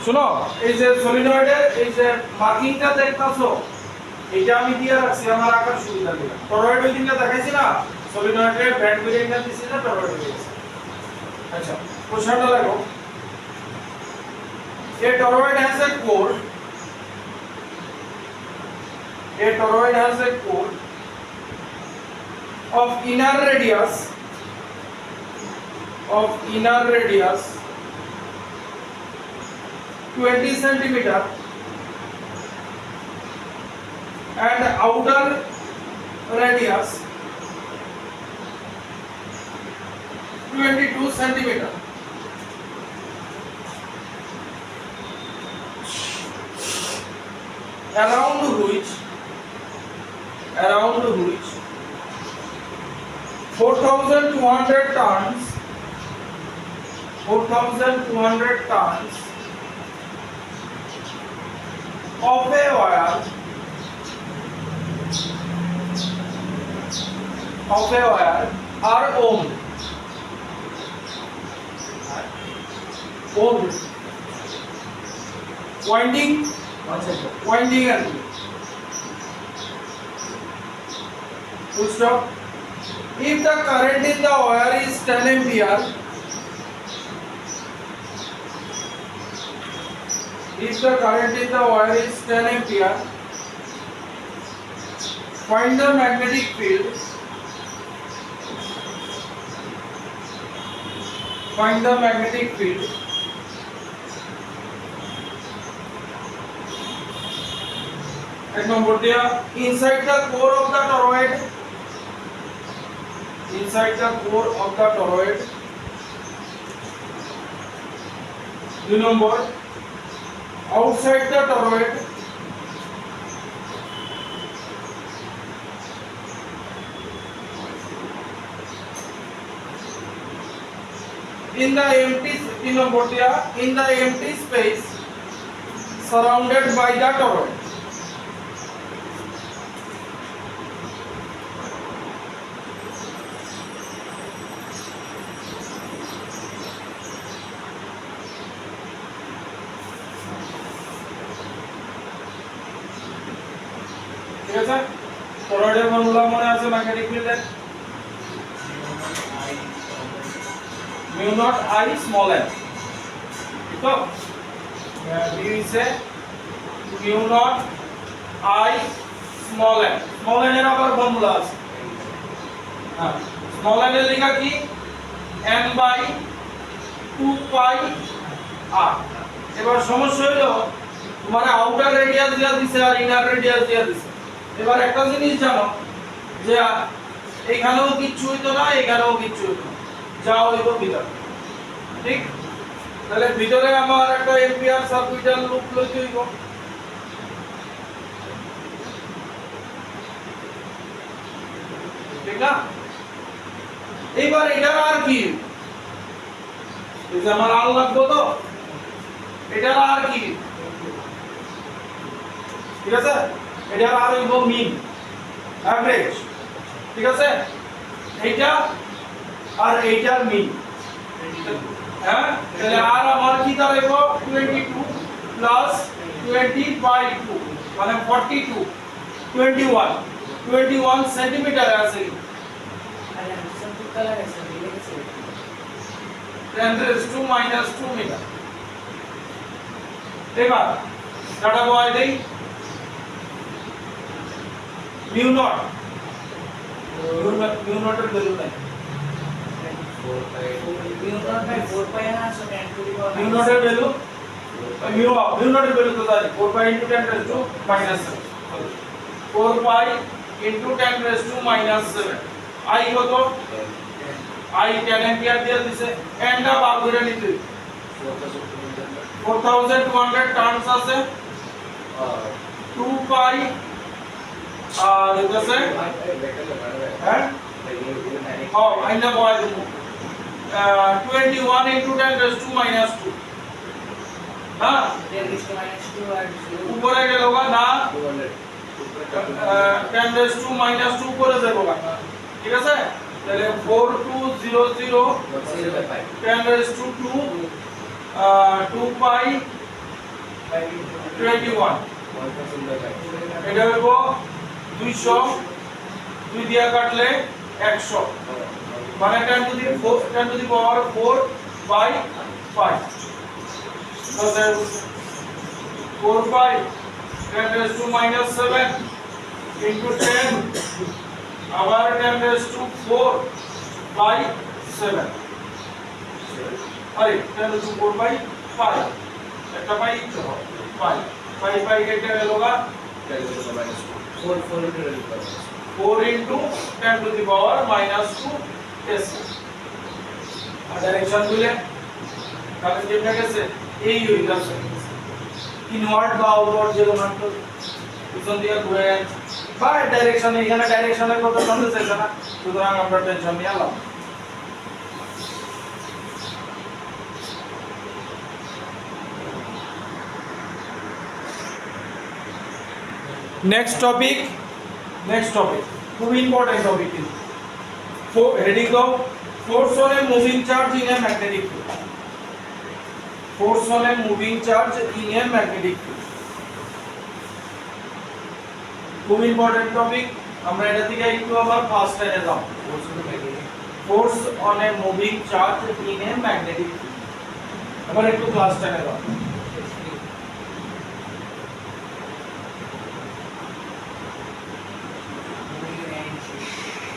শুনো, এই যে সলিনয়েডের এই যে মার্কিংটা দেখতাছো, এটা আমি দিয়ে রাখছি আমার আঁকার সুবিধা দিয়ে। টরয়েড ওই দিনটা দেখাইছি না, সলিনয়েডের ব্যান্ড বেরিংটা দিছি না, টরয়েড দিয়েছি। আচ্ছা, প্রশ্নটা দেখো। A toroid has a core. A toroid has a core of inner radius 20 centimeter and outer radius 22 centimeter. Around which 4,200 tons of a wire are owned. Winding and full stop. If the current in the wire is 10 ampere, find the magnetic field. এক নম্বর দিয়া, inside the core of the toroid, দুই নম্বর, outside the toroid, in the empty space surrounded by the toroid. ঠিক আছে, টরয়েডের formula মনে আছে ম্যাগনেটিক ফিল্ডের? mu naught I small n, ঠিক তো? D is mu naught I small n এর আবার ফর্মুলা আছে। হ্যাঁ, স্মল n এর লেখা কি? n by 2 pi r। এবার সমস্যা হলো তোমার আউটার রেডিয়াস দিয়া দিছে আর ইনার রেডিয়াস দিয়া দিছে। এবার একটা জিনিস জানো যে এখানেও কিচ্ছু হইতো না, এখানেও কিচ্ছু হইতো না, যা হইতো ভিতরে, ঠিক? তাহলে ভিতরে আমার একটা এম্পিয়ার সাবমিটার লুপ লইতে হইব, ঠিক না? এইবার এটার আর কি, এই যে আমার আর লাগবে তো, এটার আর কি, ঠিক আছে? এটার আর হইব মিন, এভারেজ, ঠিক আছে? এইটা আর এইটার মিন, হ্যাঁ? তাহলে আর আমার কি দাঁড়াইব? 22 প্লাস 20 বাই 2 মানে 42, 21 সেন্টিমিটার আছে। 10⁻² মিটার। এবার ডাটা বয় দেই, মিউ নট এর ভ্যালু নাই, মিউ নট এর ভ্যালু তো জানি 4 পাই * 10⁻⁻⁷, 4 পাই * 10⁻⁻⁷। I কত? I 10 অ্যাম্পিয়ার দিয়ে দিছে, এন্ডা বার করে নিতে 4200 টার্নস আছে, 2 পাই আর এটাছে হ্যাঁ আইনা বয় দেব 21 * 10⁻², হ্যাঁ 10⁻² আর উপরে গেল না 10⁻² করে দেব, ঠিক আছে? তাহলে 4200 10⁻², 2 পাই 21 এটা হইব 200 2 দিয়া কাটলে 100 মানে 10 to the power 4 by 5 4 by 10 raised to minus 7 into 10 আবার 10 raised to 4 by 7 আরে 10 raised to 4 by 5 একটা বাই 5 5 কেটে গেলগা 4 into 10 to the power minus 2 s আর ডাইরেকশন দিলে কারণ যেটা গেছে এই হই গেছে ইনওয়ার্ড বা আউটওয়ার্ড যে মাত্র পিছন দিয়ে ঘুরে যাচ্ছে বা ডাইরেকশন এখানে ডাইরেকশনের কথা জানতে চাইছে না সুতরাং আমরা টেনশন নিয়ে আলাম नेक्स्ट टॉपिक खूब इंपॉर्टेंट टॉपिक हेडिंग दो force on a moving charge in a magnetic field force on a moving charge in a magnetic field खूब इंपॉर्टेंट टॉपिक আমরা এটা থেকে একটু আবার ফার্স্ট টাইমে যাব force on a moving charge in a magnetic field আবার একটু ক্লাস টাইমে যাব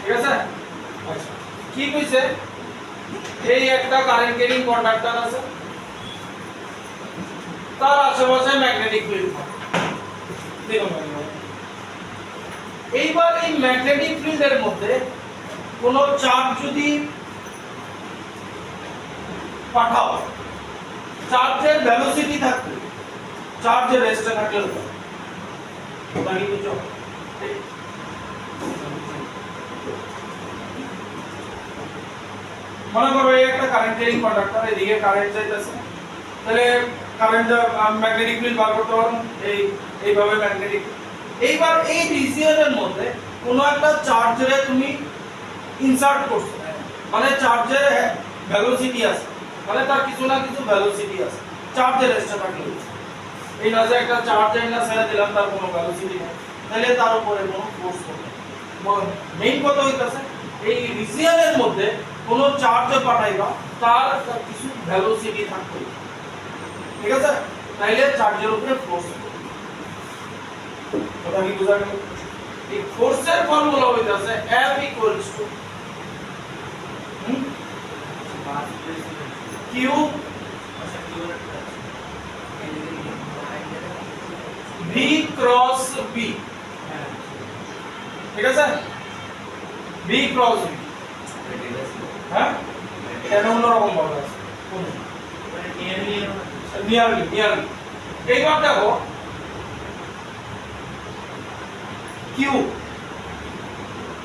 ঠিক আছে আচ্ছা কি কইছে এই একটা কারেন্ট ক্যারিং কন্ডাক্টর আছে তার আশেপাশে ম্যাগনেটিক ফিল্ড দেখুন এইবার এই ম্যাগনেটিক ফিল্ডের মধ্যে কোন চার্জ যদি পাঠাও চার্জের ভেলোসিটি থাকবে চার্জের রেস্টে থাকলে ওটা কি বুঝছো মনে করো এই একটা কারেন্ট ক্যারিং কন্ডাক্টর এদিকে কারেন্ট যাইতেছে তাহলে কারেন্ট ম্যাগনেটিক ফিল্ড বার করতে পারবো এইভাবে ম্যাগনেটিক এইবার এই রিজিয়নের মধ্যে কোনো একটা চার্জেরে তুমি ইনসার্ট করছো মানে চার্জের ভেলোসিটি আছে মানে তার কিছু না কিছু ভেলোসিটি আছে চার্জের রেস্টে থাকলে এই না যে একটা চার্জ না ছেড়ে দিলাম তার কোনো ভেলোসিটি নেই তাহলে তার উপরে কোনো ফোর্স করবে মেইন কথা হইতাছে এই রিজিয়নের মধ্যে কোনো চার্জ পাঠাইবা তার কিছু ভেলোসিটি থাকবে ঠিক আছে তাইলে চার্জের উপরে ফোর্স কথা কি বুঝা গেল এই ফোর্সের ফর্মুলা হইতাছে F q v cross b ঠিক আছে v cross b হ্যাঁ এটা অন্যরকম ভাবে আছে নিয়ারলি এইবার দেখো q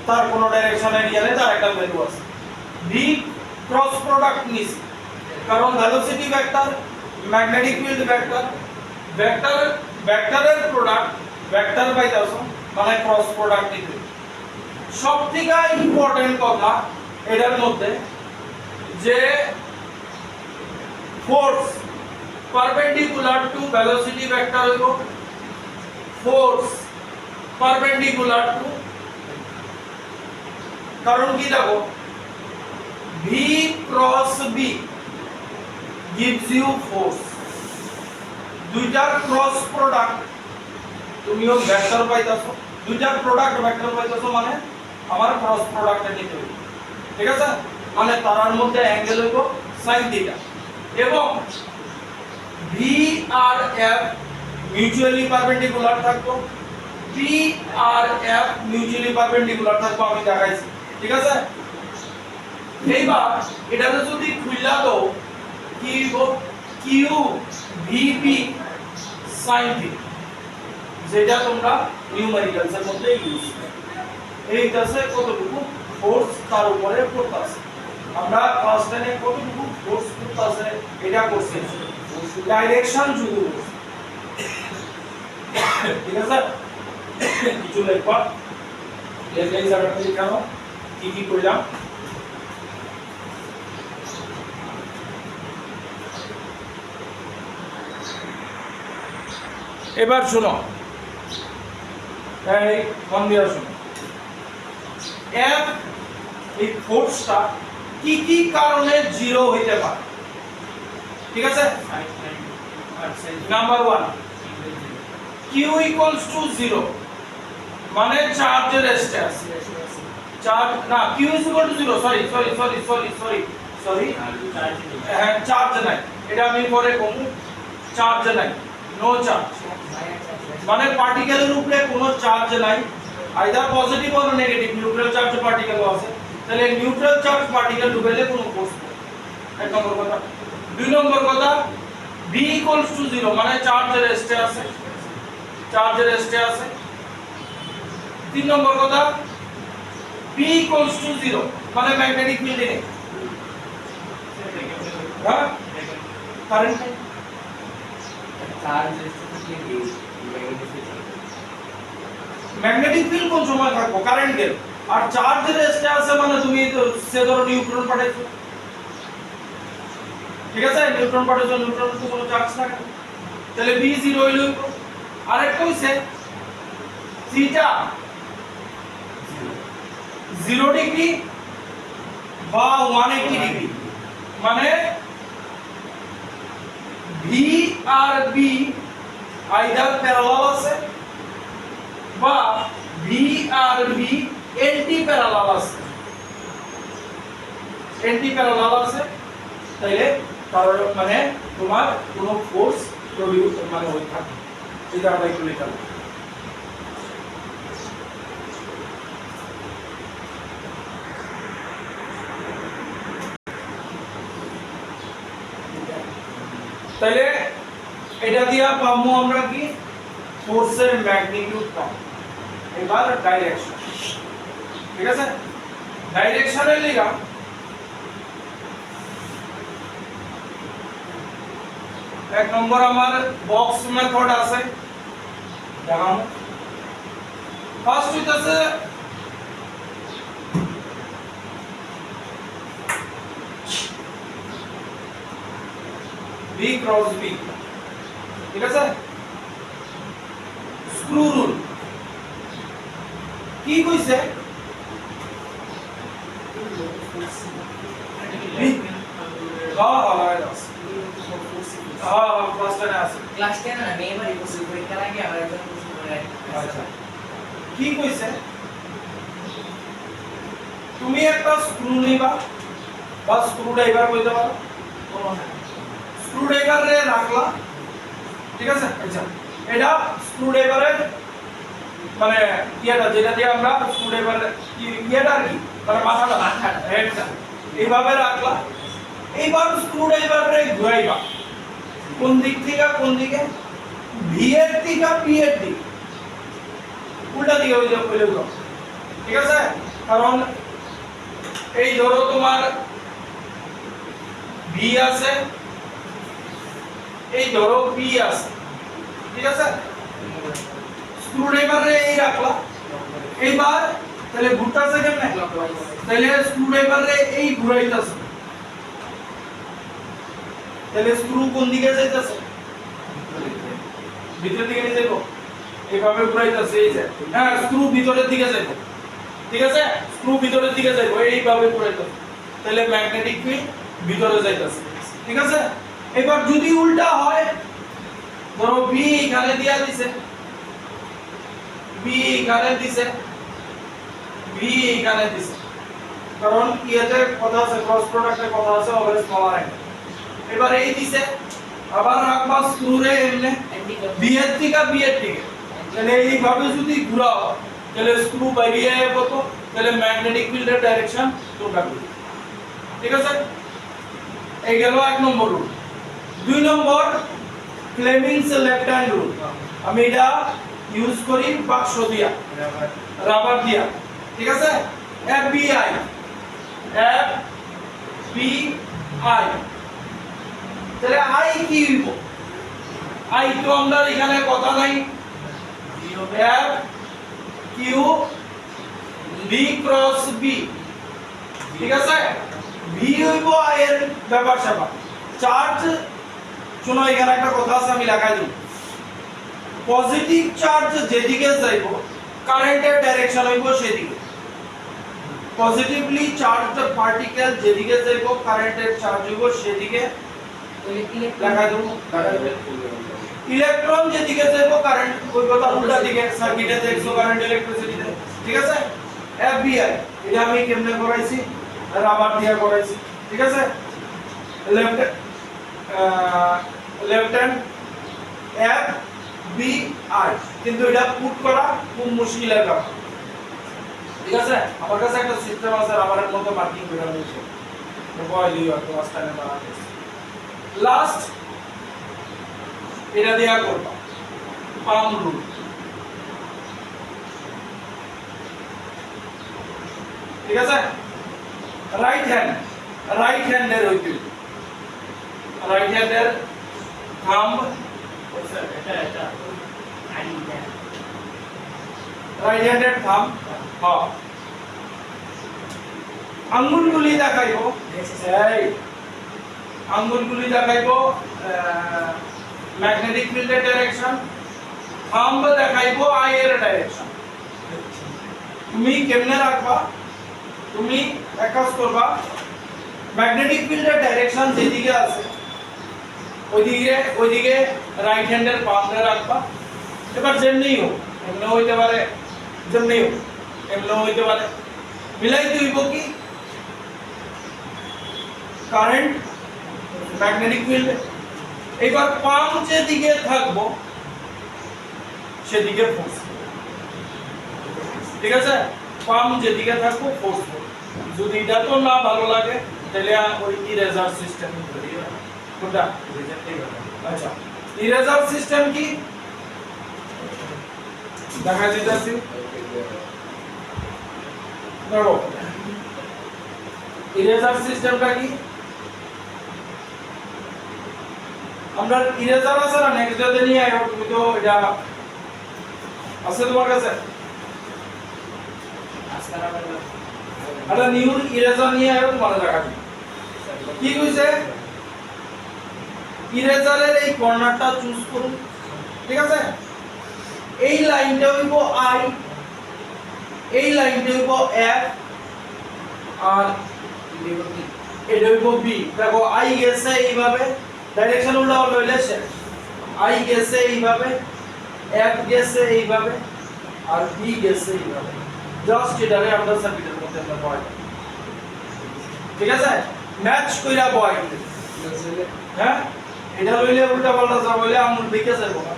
তার কোন ডাইরেকশনে নিয়ে নেই তার একটা ভ্যালু আছে v ক্রস প্রোডাক্ট নিছি কারণ velocity vector magnetic field vector ভেক্টরের প্রোডাক্ট ভেক্টর বাই দাও মানে ক্রস প্রোডাক্ট নিতে সবথেকে ইম্পর্টেন্ট কথা এটার মধ্যে যে force perpendicular to velocity vector হইব ফোর্স পারপেন্ডিকুলার টু কারণ কি দেখো v cross b gives you force দুইটার ক্রস প্রোডাক্ট তুমিও ভেক্টর পাইতাছো দুইটার প্রোডাক্ট ভেক্টর পাইতাছো মানে আমার ক্রস প্রোডাক্টটা নিতে হবে ঠিক আছে মানে তারার মধ্যে অ্যাঙ্গেল হইব sin θ এবং v আর f মিউচুয়ালি পারপেন্ডিকুলার থাকতো p আর f মিউচুয়ালি পারপেন্ডিকুলার থাকতো আমি দেখাইছি ঠিক আছে এইবার এটাতে যদি খুইলা দাও কি হইব q vp sin θ যেটা তোমরা নিউমেরিক্যালসের মধ্যে ইউজ করো এইটাছে কতটুকু ফোর্স তার উপরে পড়তাছে আমরা ফার্স্ট টাইমে কতটুকু ফোর্স পড়তাছে এটা করছি ডাইরেকশন শুধু ঠিক আছে কিছু লেখবা এই জায়গাটা লিখানো কি কইলাম এবার শোনো, এই মন দিয়ে শোনো, এফ এই ফোর্সটা কি কি কারণে জিরো হইতে পারে? ঠিক আছে, নাম্বার 1 কিউ ইকুয়ালস টু 0 মানে চার্জের স্ট্যাটাস, চার্জ না Q is equal to 0, sorry হ্যাঁ চার্জ নাই, এটা আমি পরে কমু, চার্জ নাই, নো চার্জ মানে পার্টিকেলের উপরে কোনো চার্জ নাই, either positive or negative, neutral charge particle আছে, তাহলে নিউট্রাল চার্জ পার্টিকেল ডুবেলে কোনো ফোর্স নেই, এক নম্বর কথা। দুই নম্বর কথা, b ইকুয়ালস টু 0 মানে চার্জের স্টে আছে, চার্জের স্টে আছে। তিন নম্বর কথা, p ইকুয়ালস টু 0 মানে ম্যাগনেটিক ফিল্ড নেই, হ্যাঁ কারেন্ট চার্জ ম্যাগনেটিক ফিল্ড কোন সময় থাকবো? কারেন্ট গেল, আর চার্জের স্টে আছে মানে তুমি সে ধরো নিউট্রন পাঠাইছো, ঠিক আছে, নিউট্রন পাঠাইছো, নিউট্রনের তো কোনো চার্জ থাকে না, তাহলে b 0 হইলো। আরেকটা হইছে থিটা 0 ডিগ্রি বা 180 ডিগ্রি মানে v আর b আইদার প্যারালাল আছে বা v আর b এন্টি প্যারালাল আছে, এন্টি প্যারালাল আছে, তাইলে তার মানে তোমার কোনো ফোর্স প্রডিউস মানে হই থাকে, এটা আমরা একটু লিখলাম। তাইলে এটা দিয়া পাবো আমরা কি ফোর্সের ম্যাগনিটিউড পাবো। এবার ডাইরেকশন, ঠিক আছে, ডাইরেকশনের লিখা এক নম্বর আমার বক্স মেথড আছে, দেখাবো। ফার্স্ট হইতাছে b ক্রস b, ঠিক আছে, স্ক্রু রুল কি কইছে? ক্লাস 10 না মেমরি বসে পরীক্ষা লাগে আর একজন বসে পড়ে। আচ্ছা কি কইছে? তুমি একটা স্ক্রু নিবা বা স্ক্রু ড্রাইভার কইতে পারো, স্ক্রু ড্রাইভারে রাখলা, ঠিক আছে, আচ্ছা এটা স্ক্রু ড্রাইভারের মানে ইয়েটা যেটা দিয়ে আমরা স্ক্রু ড্রাইভার ইয়েটা আর কি মানে মাথাটা হেডটা এইভাবে রাখলা, এইবার স্ক্রু ড্রাইভারে ঘুরাইবা কোন দিক থেকে কোন দিকে, ভি এর দিকে পি এর দিকে, উল্টা দিকে হয়ে যাবে, ঠিক আছে, কারণ এই ধরো তোমার ভি আছে, এই ধরো পি আছে, ঠিক আছে, স্ক্রু ড্রাইভারে এই রাখলা, এইবার তাহলে ঘুরতাছে কেমনে, তাহলে স্ক্রু ড্রাইভারে এই ঘুরাইতাছে, তাহলে স্ক্রু কোন দিকে যাইতাছে? ভিতরের দিকে নিয়ে যাবো, এইভাবে ঘুরাইতাছে, এই যে হ্যাঁ স্ক্রু ভিতরের দিকে যাইবো, ঠিক আছে, স্ক্রু ভিতরের দিকে যাইবো, এইভাবে ঘুরাইতাছে, তাহলে ম্যাগনেটিক ফিল্ড ভিতরে যাইতাছে, ঠিক আছে। এবার যদি উল্টা হয়, ধরো বি এখানে দিয়া দিছে, বি এখানে দিছে, বি এখানে দিছে, কারণ ইয়েতে কথা আছে, ক্রস প্রোডাক্টে কথা আছে, অলওয়েজ স্মলার অ্যাঙ্গেল। এবার এই দিছে, আবার রাখবা স্ক্রু রে এমনে বি এর থেকে বি এর দিকে, তাহলে এইভাবে যদি ঘুরাও তাহলে স্ক্রু বাইরে যাবে, তো তাহলে ম্যাগনেটিক ফিল্ডের ডাইরেকশন তোমরা করবে, ঠিক আছে। এই গেল এক নম্বর রুল। দুই নম্বর ফ্লেমিংস লেফট হ্যান্ড রুল, আমি এটা ইউজ করি বাক্স দিয়া রাবার দিয়া, ঠিক আছে, F B I, F B I, তাহলে আই কি হইব? আই তো আমরা এখানে কথা নাই, F Q B cross B, ঠিক আছে, ভি হইব আই এর ব্যাপার স্যাপার। চার্জ শোনো, এখানে একটা কথা আছে আমি লেখাই দেব, পজিটিভ চার্জ যেদিকে যাইব কারেন্টের ডাইরেকশন হইব সেদিকে পজিটিভলি চার্জড পার্টিকেল যেদিকে যাইব কারেন্টের চার্জ হইব সেদিকে লেখা দেব ইলেকট্রন যেদিকে যাইব কারেন্ট হইব তার উল্টা দিকে সার্কিটে দেখছো কারেন্ট ইলেকট্রিসিটি ঠিক আছে এফবিআই এটা আমি কেমনে করাইছি রাবার দিয়া করাইছি ঠিক আছে left hand F B I কিন্তু এটা পুট করা খুব মুশকিলের ব্যাপার ঠিক আছে আমার কাছে একটা সিস্টেম আছে রাবারের মধ্যে মার্কিং করে নিয়েছে মোবাইল ইউ ক্লাস টাইমে বানাতে লাস্ট এটা দেয়া করবা পাম রুল ঠিক আছে রাইট হ্যান্ডের হইতে রাইট হ্যান্ডের থাম্ব এটা আইডিয়া রাইট হ্যান্ডের থাম্ব হ্যাঁ আঙ্গুলগুলি দেখাইবো এই আঙ্গুলগুলি দেখাইবো ম্যাগনেটিক ফিল্ডের ডাইরেকশন থাম্ব দেখাইবো আই এর ডাইরেকশন তুমি কেমনে রাখবা তুমি এক কাজ করবা ম্যাগনেটিক ফিল্ডের ডাইরেকশন যেদিকে আছে ওইদিকে রাইট হ্যান্ডের পাম্পে রাখবা এবার যেমনি হোক এমনি হইতে পারে যেমনি হোক এমনি হইতে পারে মিলাইতে হইব কি কারেন্ট ম্যাগনেটিক ফিল্ড এবার পাম্প যেদিকে থাকবো সেদিকে ফোর্স ঠিক আছে পাম্প যেদিকে থাকবো ফোর্স যদি এটা তো না ভালো লাগে তাহলে ওই ইরেজার সিস্টেম করি কোনটা আচ্ছা ইরেজার সিস্টেম কি দেখা দিতেছি ধরো ইরেজার সিস্টেমটা কি আমরা ইরেজার আছে না নেক্সট ডেতে নিয়ে আয়ো তুমি তো এটা আছে তোমার কাছে আরে নিউ ইরেজার নিয়ে আয়ো তোমার দেখা দিই কি কইছে ইরেজারের এই কর্নারটা চুজ করুন ঠিক আছে এই লাইনটা হইব আই এই লাইনটা হইব এফ আর এটা হইব বি দেখো আই গেছে এইভাবে ডাইরেকশন উল্টা হইলে শেষ আই গেছে এইভাবে এফ গেছে এইভাবে আর বি গেছে এইভাবে জাস্ট এটারে আমরা সার্কিটের মধ্যে আমরা বয় ঠিক আছে ম্যাচ কইরা বয় হ্যাঁ এটা লইলে উল্টা পাল্টা যা বলে আমুল দিকে যাবো না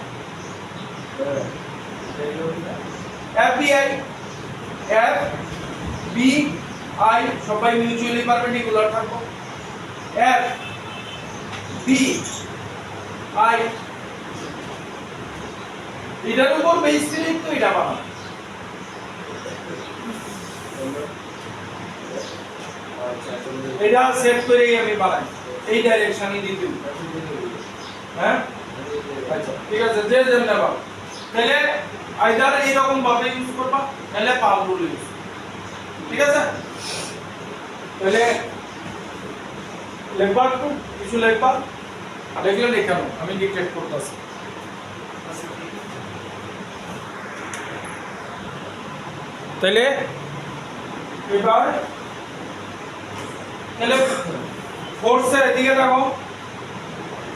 এফবিআই এফ বি আই সবাই মিউচুয়ালি পারপেন্ডিকুলার থাকবো এফ বি আই এটার উপর বেস করে তো এটা বানাবো এটা সেট করেই আমি বানাই এই ডাইরেকশনই দিতে হ্যাঁ আচ্ছা ঠিক আছে যে যেমন নেবা তাহলে আইদার এইরকম ভাবে ইউজ করবা তাহলে পাম রুল ইউজ ঠিক আছে তাহলে লেখবা একটু কিছু লেখবা আর এগুলো লেখানো আমি ডিকটেট করতেছি তাহলে এবার তাহলে ফোর্সের এদিকে দেখো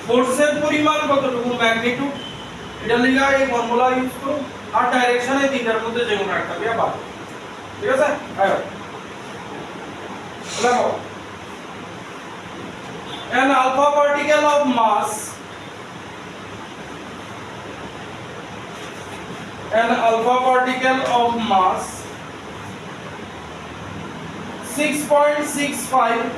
ফোর্সের পরিমাণ কতটুকু ম্যাগনিটিউড এটা লিখা এই ফর্মুলা ইউজ করো আর ডাইরেকশনে তিনটার মধ্যে যে কোনো একটা দিয়ে পাবো ঠিক আছে আয় দেখো an alpha particle of mass an 6.65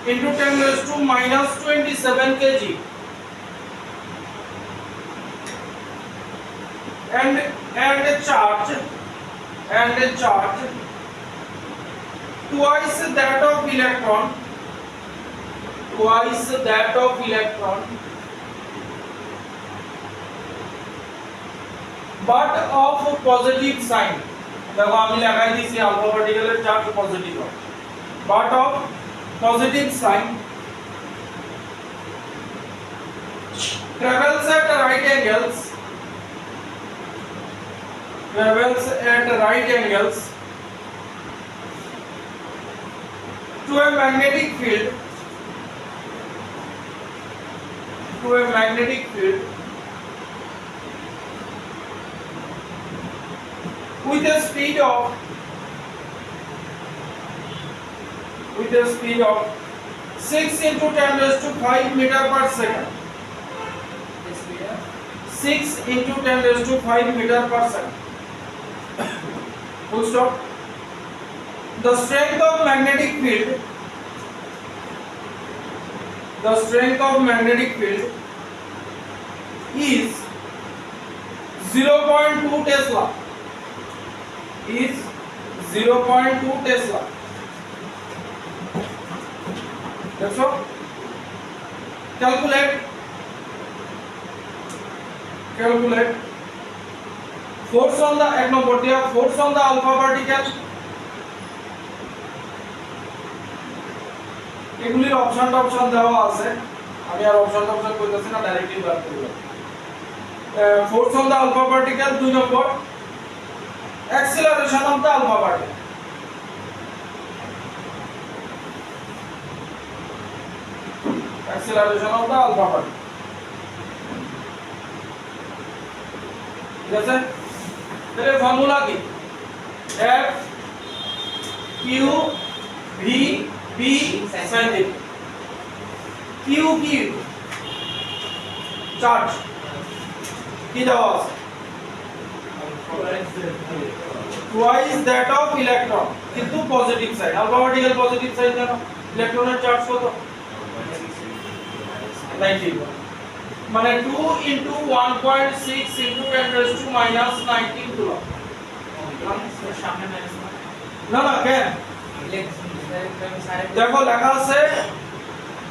into 10 raised to minus 27 kg and a charge twice that of electron but of positive sign দেখো আমি লাগাই দিয়েছি আলফা পার্টিকেলের charge positive but of positive sign travels at right angles to a magnetic field with a speed of 6 into 10 raised to 5 meter per second. 6 into 10 raised to 5 meter per second. Full stop. The strength of magnetic field is 0.2 Tesla. That's all. Calculate force on the ek number dia force on the alpha particle. এগুলির option দেওয়া আছে, আমি আর option কইতাছি না, directly বার করব। Force on the alpha particle 2 number, acceleration of the alpha particle. Acceleration of the alpha particle, ঠিক আছে? তাহলে ফর্মুলা কি? F Q V B sin theta। Q কি? চার্জ কি দেওয়া আছে? twice that of electron, কিন্তু positive side. Alpha particle positive side কেন? ইলেকট্রনের চার্জ কত? 90, মানে 2 into 1.6 into 10 raised to minus 19 coulomb. সামনে মাইনাস না কেন? দেখো লেখা আছে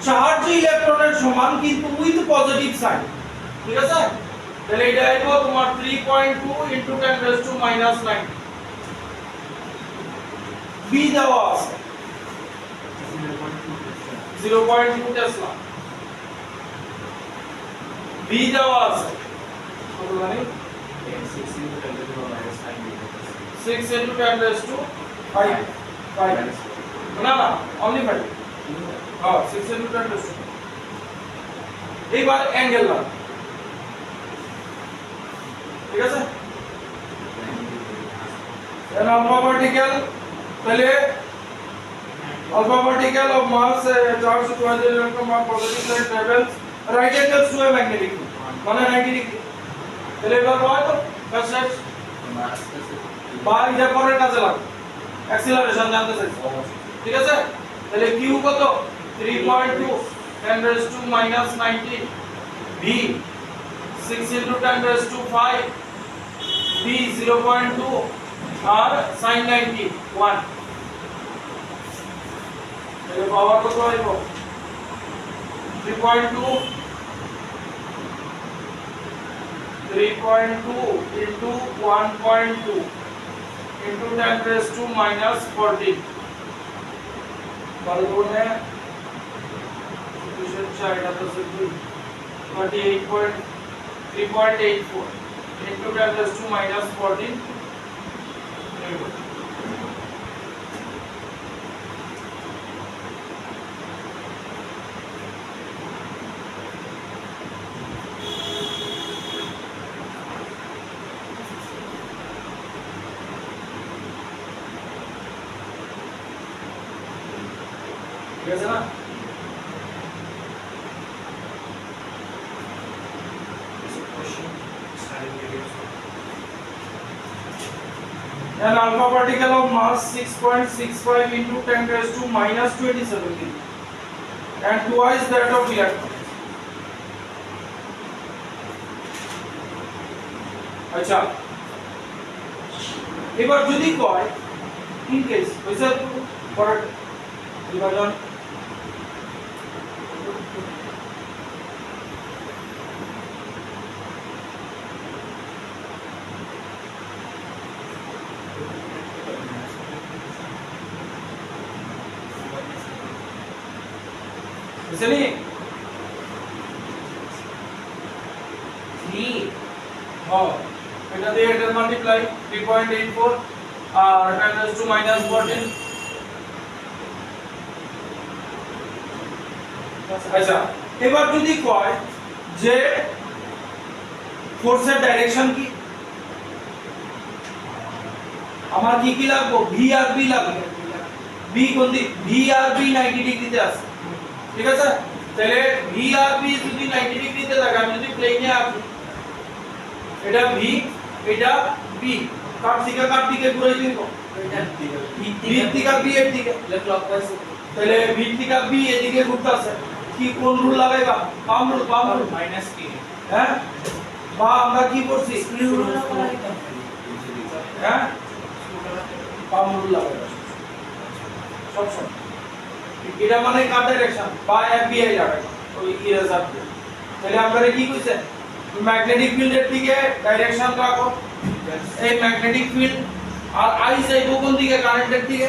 চার্জ ইলেকট্রনের সমান কিন্তু উইথ পজিটিভ সাইন, ঠিক আছে? তাহলে এটা আইবো তোমার 3.2 into 10 raised to minus 9। B দেওয়া আছে 0.2 টেসলা। বি দেওয়া আছে কত জানি? 6 into 10 raised to 5 না only 5। হ্যাঁ 6 into 10 raised to। এইবার অ্যাঙ্গেল না, ঠিক আছে? then alpha particle, তাহলে alpha particle of mass charge to the electron of positive side travels right angles to a magnetic field, মানে 90 ডিগ্রি। তাহলে এবার হয় তো কাজ বা এটা পরের কাজে লাগবে, অ্যাক্সিলারেশন জানতে চাইছি, ঠিক আছে? তাহলে q কত? 3.2 10 raised to minus 19, v 6 into 10 raised to 5, b 0.2 R sin 90 1। তাহলে পাওয়ার কত হইব? 3.2 into 1.2 into 10 raised to minus 14। बल गुणे 3.84 into 10 raised to minus 14। ঠিক আছে না? An alpha particle of mass 6.65 into 10 raised to minus 27 kg and twice that of electron। আচ্ছা এবার যদি কয় ইন কেস হইছে পরের বিভাজন বুঝলি? ডি হ্যাঁ এটা দিয়ে এটা মাল্টিপ্লাই 3.84 আর 10 to minus 14 আচ্ছা এবার যদি কয় যে ফোর্সের ডাইরেকশন কি আমার কি কি লাগবে ভি আর বি লাগবে বি কোন দিক ভি আর বি 90 ডিগ্রিতে আছে ঠিক আছে তাহলে ভি আর বি যদি 90 ডিগ্রিতে থাকে আমি যদি প্লেনে আঁকি এটা ভি এটা বি কাট দিকে ঘুরে দিব ভি থেকে বি এর দিকে ক্লকওয়াইজ তাহলে ভি থেকে বি এদিকে ঘুরতেছে কি কোন রুল লাগাইবা পাম রুল মাইনাস কি হ্যাঁ বা আমরা কি করছি স্ক্রু রুল লাগাই তো হ্যাঁ পাম রুল লাগাইবা সব সব এটা মানে কাট ডাইরেকশন বা এফবিআই লাগাইবা ওই ইরেজার তাহলে আমরা কি কইছে ম্যাগনেটিক ফিল্ডের দিকে ডাইরেকশন রাখো এই ম্যাগনেটিক ফিল্ড আর আই যাইবো কোন দিকে কারেন্টের দিকে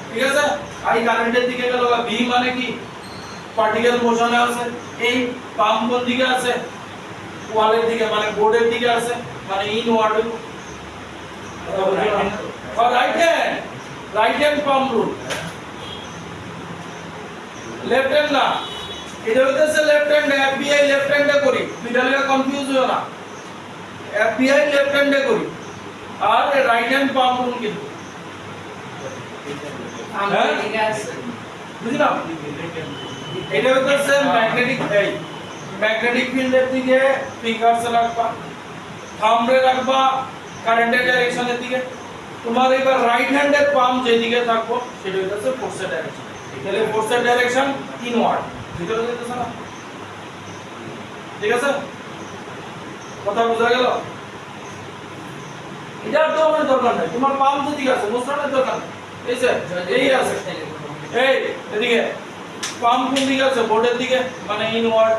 ঠিক আছে আই কারেন্টের দিকে গেল ভি মানে কি পার্টিকেল মোশনে আছে এই পাম্প কোন দিকে আছে ওয়ালের দিকে মানে বোর্ডের দিকে আছে মানে inward right hand pump rule left hand না এটা হইতেছে লেফট হ্যান্ড এফবিআই লেফট হ্যান্ডে করি দুইটা লাগা কনফিউজ হও না এফবিআই লেফট হ্যান্ডে করি আর রাইট হ্যান্ড পাম্প রুল কিন্তু আমরা ঠিক আছে বুঝলাম এটা হইতেছে ম্যাগনেটিক ফিল্ডের দিকে ফিঙ্গারস রাখবা থাম্বরে রাখবা কারেন্টের ডাইরেকশনের দিকে তোমার এবার রাইট হ্যান্ডের পাম্প যেদিকে থাকবো সেটা হইতেছে ফোর্সের ডাইরেকশন তাহলে ফোর্সের ডাইরেকশন ইনওয়ার্ড ভিতরে যেতেছে না ঠিক আছে কথা বোঝা গেল এটার তো আমার দরকার নাই তোমার পাম্প যেদিকে আছে মোশনের দরকার নেই এই যে এই আছে এই এদিকে পাম্প কোন দিকে আছে বোর্ডের দিকে মানে ইনওয়ার্ড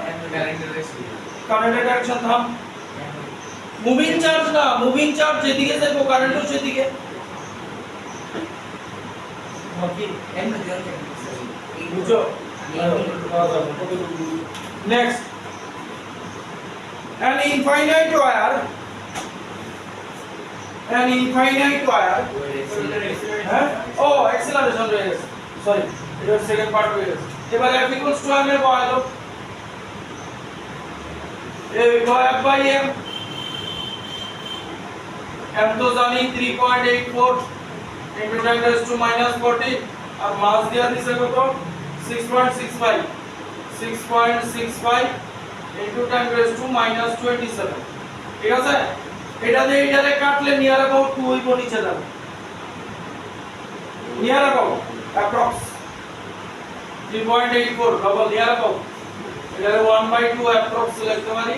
কারেন্টের ডাইরেকশন থাম মুভিং চার্জ না মুভিং চার্জ যেদিকে যাবে কারেন্টও সেদিকে বাকি এমন দিও বুঝো নেক্সট an infinite wire হ্যাঁ ও অ্যাক্সিলারেশন রয়ে গেছে সরি এটা সেকেন্ড পার্ট হয়ে গেছে এবার f equals to m এর পাওয়া গেল এই f by m m তো জানি 3.84 into 10 raised to minus 40 আর মাস দেয়া দিছে কত 6.65 into 10 raised to minus 27 ঠিক আছে এটা দিয়ে এটারে কাটলে নিয়ার अबाउट 2 হইব নিচে যাবে near about approx 3.84 double near about এটারে 1/2 approx লিখতে পারি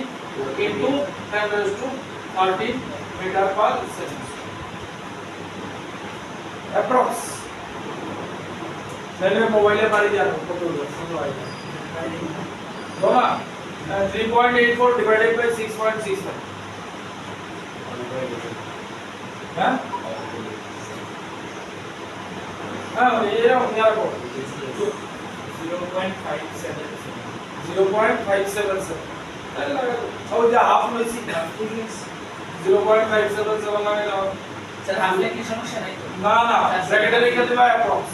into 10 raised to 13 meter per second approx তাহলে মোবাইলে পারি জানো কত হলো সুন্দর হয় বাবা 3.84 divided by 6.65 হ্যাঁ হ্যাঁ এরকম নিয়ার अबाउट 0.577 তাহলে লাগাবো ও যা হাফ লইছি না 0.577 লাগাইলাম স্যার হামলে কি সমস্যা নাই তো না না ব্র্যাকেটে রেখে দিবা অ্যাপ্রক্স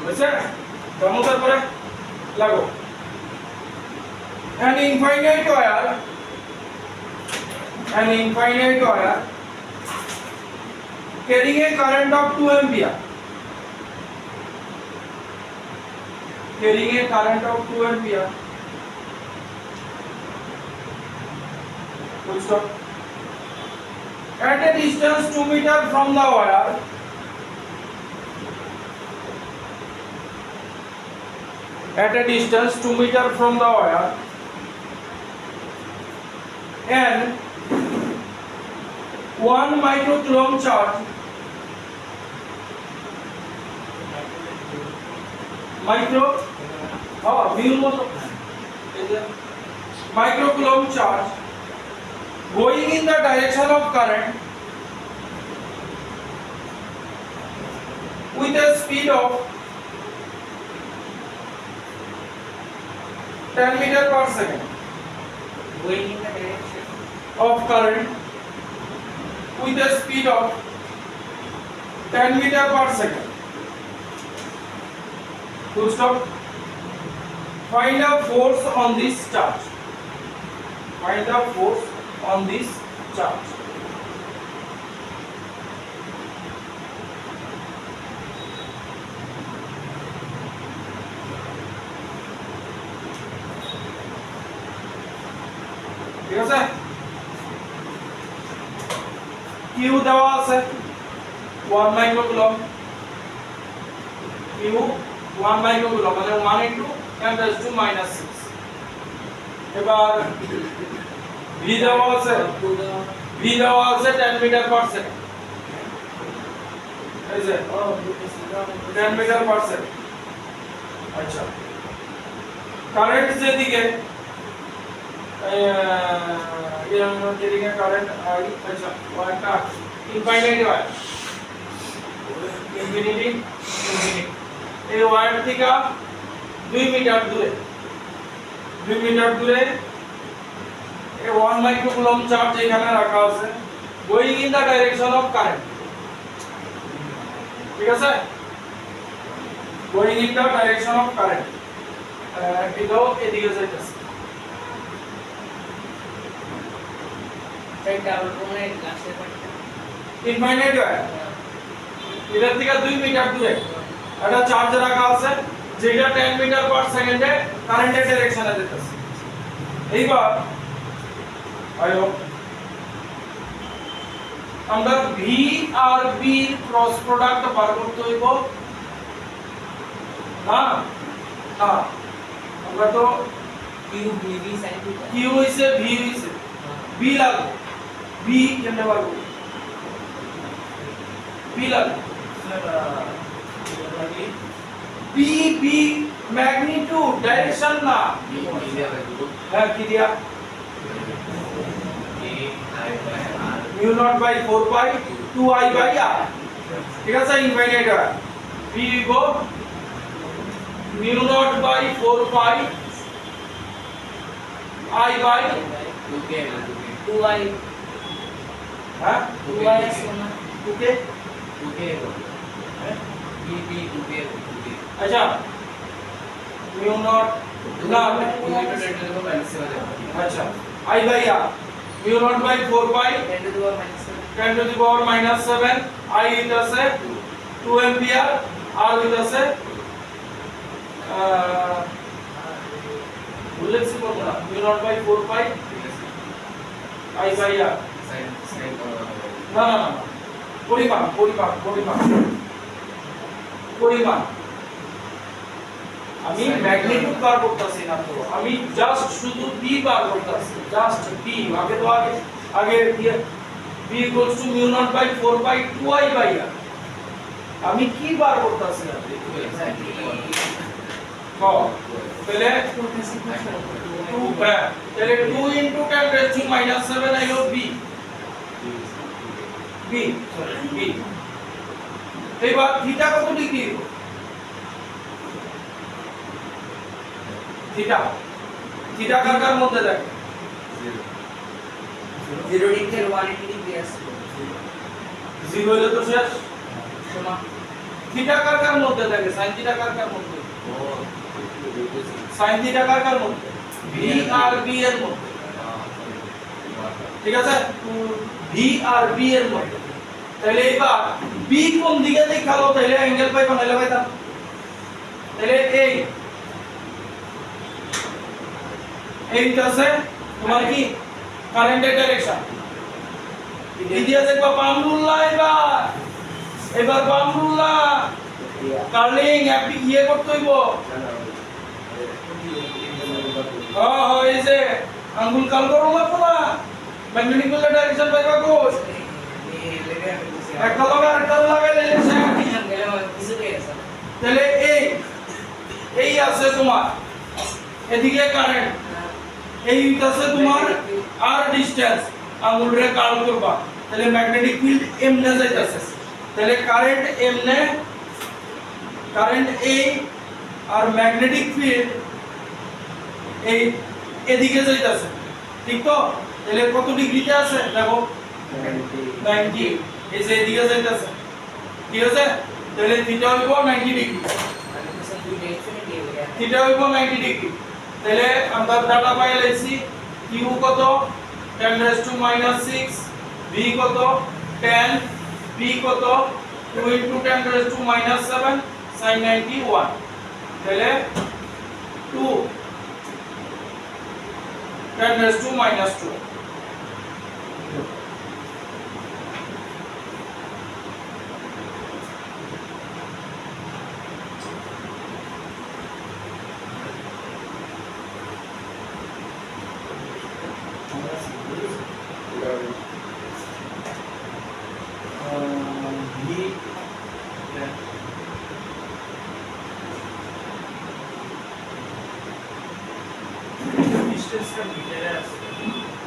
বুঝছেন দমতার পরে লাগো an infinite wire carrying a current of 2 ampere full stop at a distance 2 meter from the wire and 1 microcoulomb charge microcoulomb charge going in the direction of current with a speed of 10 meter per second going in the direction of current with a speed of 10 meter per second. Full stop. Find the force on this charge. Find the force on this charge. ঠিক আছে Q দেওয়া আছে 1 microcoulomb Q 1 microcoulomb মানে 1 into 10 raised to minus 6 এবার V দেওয়া আছে to the 10 metre per second এই যে 10 মিটার পার সেকেন্ড আচ্ছা কারেন্ট যেদিকে যেদিকে কারেন্ট আই আচ্ছা ওয়ারটা ইনফাইনাইট ওয়ার ইনফিনিটি এই ওয়ার থেকে 2 মিটার দূরে এই 1 মাইক্রোকুলম চার্জ এখানে রাখা আছে going in the direction of current ঠিক আছে going in the direction of current এটাও এদিকে যাইতেছে সেটা আবার কোন ক্লাসে পড়তে ইনফাইনাইট ওয়ার এটার থেকে 2 মিটার দূরে একটা চার্জ রাখা আছে যেটা 10 মিটার পার সেকেন্ডে কারেন্টের ডাইরেকশনে যেতেছে এইবার আয়ো আমরা ভি আর বি এর ক্রস প্রোডাক্ট বার করতে হইব না না আমরা তো কিউ বিবি সাইন থিটা কিউ হইছে ভি হইছে বি লাগবে বি কেমনে বার করব বি লাগবে বি বি ম্যাগনিটিউড ডাইরেকশন না হ্যাঁ কি দিয়া mu naught by 4 pi 2 I by r ঠিক আছে ইনফাইনাইট হয় b go mu naught by 4 pi I by 2i হ্যাঁ 2i আছে না 2k আচ্ছা mu naught না আচ্ছা I by r mu naught by 4 pi 10 to the power minus 7 10 to the power minus 7 I with us 2 ampere R with us bullet সি করব না mu naught by 4 pi I by R না না না পরিমাণ আমি ম্যাগনিটিউড বার করতেছি না তো আমি জাস্ট শুধু b বার করতেছি জাস্ট b আগে তো আগে b equals to mu naught by 4 pi 2i by r আমি কি বার করতেছি না তাহলে 2 তাহলে 2 into 10 raised to minus 7 আইলো b এবার থিটা কত ডিগ্রি থিটা কার মধ্যে থাকে 0 ডিগ্রি 180 ডিগ্রি আছে 0 হলে তো শেষ সমান থিটা কার মধ্যে থাকে sin থিটা কার মধ্যে sin থিটা কার মধ্যে v আর b এর মধ্যে ঠিক আছে v আর b এর মধ্যে তাহলে এবার b কোন দিকে দেখালো তাহলে অ্যাঙ্গেল পাই বানাইলে পাইতাম তাহলে এইটা আছে তোমার কি কারেন্টের ডাইরেকশন এদিকে দেখবা বামরুল্লাহ এবার বামরুল্লাহ কার্লিং আপনি ইয়ে করতে হইব এই যে আঙ্গুল কাল করো লাগবো না ম্যাগনেটিক ফিল্ডের ডাইরেকশন পাইবা কোস একটা লাগাইলে তাহলে এই আছে তোমার এদিকে কারেন্ট এই আছে তোমার আর ডিসটেন্স আঙ্গুলরে কার্ল করবা তাহলে ম্যাগনেটিক ফিল্ড এমনে যাইতাছে তাহলে কারেন্ট এই আর ম্যাগনেটিক ফিল্ড এই এদিকে যাইতাছে ঠিক তো তাহলে কত ডিগ্রিতে আছে দেখো 90 এই যে এদিকে যাইতাছে ঠিক আছে তাহলে থিটা হইব 90 ডিগ্রি থিটা হইব 90 ডিগ্রি তাহলে আমরা ডাটা পাই লাইছি কিউ কত 10 raised to minus 6 v কত 10 p কত 2 into 10 raised to minus 7 sin 91 তাহলে 2 10 raised to minus 2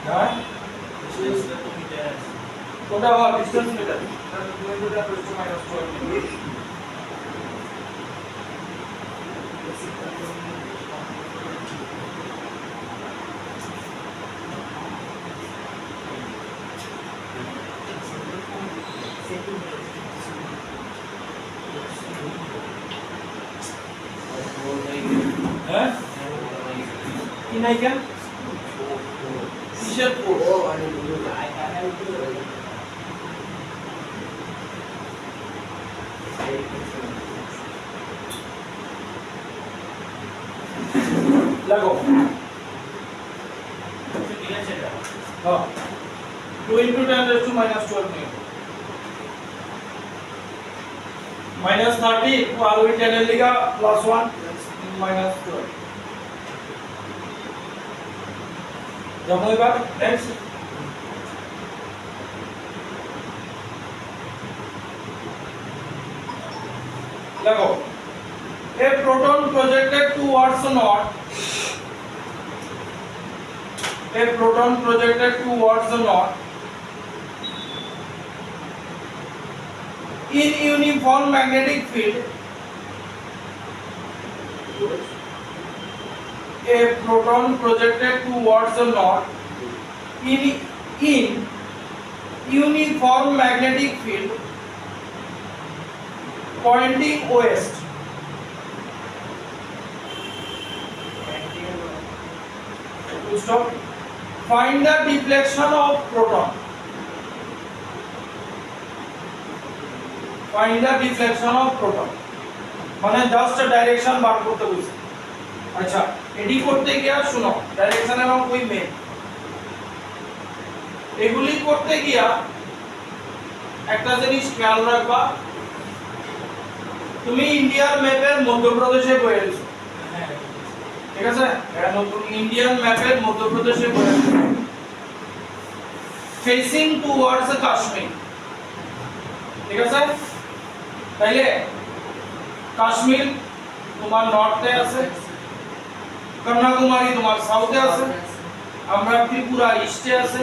হ্যাঁ কোনটা হওয়ার ডিসটেন্স মিটার তাহলে 2 into 10 raised to minus 12 হ্যাঁ কি নাই কেন কিসের কোড লাগো হ্যাঁ 2 into 10 raised to minus 12 নিয়ে minus 30 और we 10 लिखा plus 1 minus 12 जब हुई बात नेक्स्ट लगो a proton projected towards the north in uniform magnetic field a proton projected towards the north in uniform magnetic field pointing west to stop find the deflection of proton মানে just direction বার করতে বলছে আচ্ছা এডি করতে গিয়া শুনো direction এবং কই main এগুলি করতে গিয়া একটা জিনিস খেয়াল রাখবা তুমি ইন্ডিয়ার ম্যাপের মধ্যপ্রদেশে বয়ে গেছো ঠিক আছে এটা নতুন ইন্ডিয়ান ম্যাপের মধ্যপ্রদেশে বয়ে গেছো ফেসিং টুয়ার্ডস কাশ্মীর ঠিক আছে তাইলে কাশ্মীর তোমার নর্থে আছে কন্যাকুমারী তোমার সাউথে আছে আমরা ত্রিপুরা ইস্টে আছে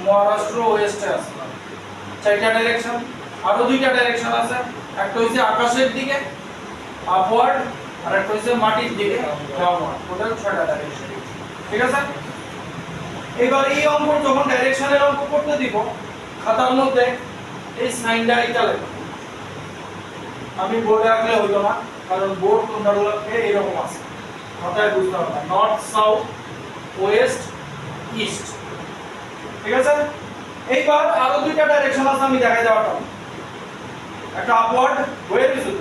মহারাষ্ট্র ওয়েস্টে আছে চারটা ডাইরেকশন আরো দুইটা ডাইরেকশন আছে একটা হইছে আকাশের দিকে আপওয়ার্ড আর একটা হইছে মাটির দিকে ডাউনওয়ার্ড টোটাল 6টা ডাইরেকশন ঠিক আছে এবার এই অঙ্ক যখন ডাইরেকশনের অঙ্ক করতে দিব খাতার মধ্যে এই সাইনটা ইতালে আমি বোর্ডে আঁকলে হইতো না কারণ বোর্ড কোনটাগুলোকে এরকম আছে মাথায় বুঝতে হবে নর্থ সাউথ ওয়েস্ট ইস্ট ঠিক আছে এইবার আরো দুইটা ডাইরেকশন আছে আমি দেখাই দেওয়াটা একটা আপওয়ার্ড ওয়ে দিছো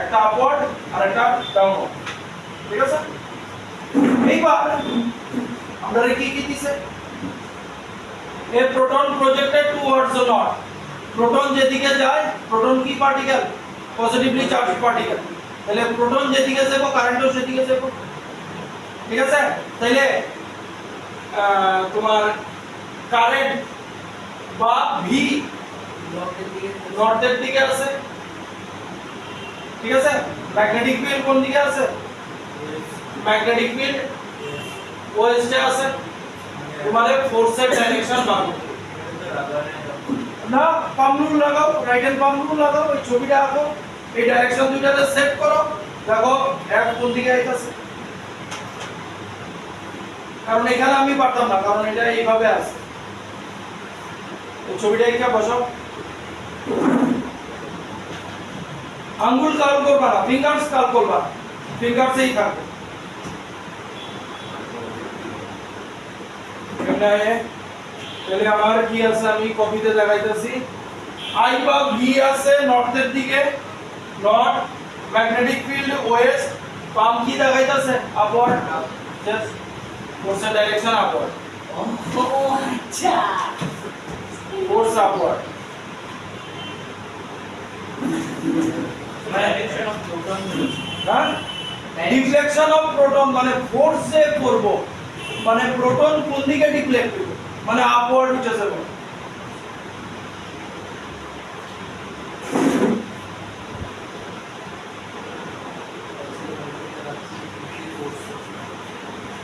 একটা আপওয়ার্ড আর একটা ডাউনওয়ার্ড ঠিক আছে এইবার আমরা কি কি দিছে এ proton projected towards the north proton যেদিকে যায় প্রোটন কি পার্টিকেল পজিটিভলি চার্জড পার্টিকেল তাহলে প্রোটন যেদিকে যাবে কারেন্টও সেদিকে যাবে ঠিক আছে তাহলে তোমার কারেন্ট বা ভি নর্থের দিকে আছে ঠিক আছে ম্যাগনেটিক ফিল্ড কোন দিকে আছে ম্যাগনেটিক ফিল্ড ওয়েস্টে আছে তোমাদের ফোর্সের ডাইরেকশন বার করতে না পাম রুল লাগাও রাইট হ্যান্ড পাম রুল লাগাও এই ছবিটা আঁকো এই ডাইরেকশন দুইটাতে সেট করো দেখো এক কোন দিকে আইতাছে কারণ এখানে আমি পারতাম না, কারণ এটা এইভাবে আছে। তো ছবিটা এঁকে বসাও। আঙ্গুল কার্ল করবা না, ফিঙ্গারস কার্ল করবা, ফিঙ্গারসেই থাকবে। এখানে তাহলে আমার কি আছে, আমি কপিতে দেখাইতেছি। আই বা ভি আছে নর্থের দিকে, north, magnetic field west, palm কি দেখাইতেছে upward, just force direction upward, ও আচ্ছা force upward. Direction of proton হ্যাঁ, ডিফ্লেকশন অফ প্রোটন মানে ফোর্স যে করব, মানে প্রোটন কোন দিকে ডিফ্লেক্ট করবে, মানে আপওয়ার্ড উঠে যাবে।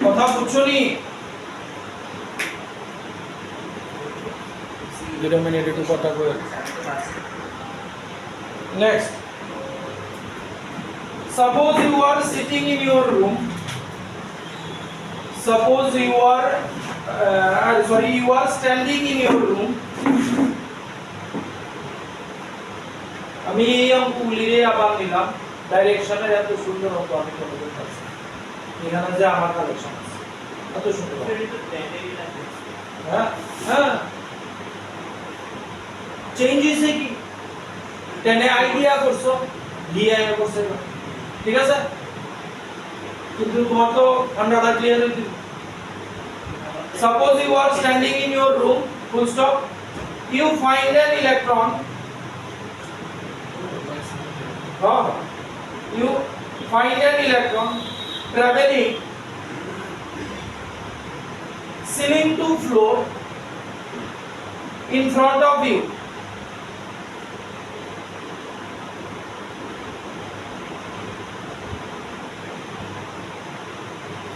কথা বুঝছো নি? 0 মিনিট একটু কথা কই। Next, suppose you are sitting in your room. Suppose you are you are standing in your room. আমি এই অঙ্কগুলিরে আবার নিলাম, ডাইরেকশনের এত সুন্দর অঙ্ক আমি তোমাদের কাছে, এখানে যে আমার কালেকশন আছে এত সুন্দর। হ্যাঁ হ্যাঁ, চেঞ্জ হয়েছে কি, টেনে আইডিয়া করছো, দিয়ে করছে, ঠিক আছে, কিন্তু তোমার তো ঠান্ডাটা ক্লিয়ার হয়ে দিল। Suppose you are standing in your room, full stop, you find an electron, you find an electron traveling ceiling to floor in front of you.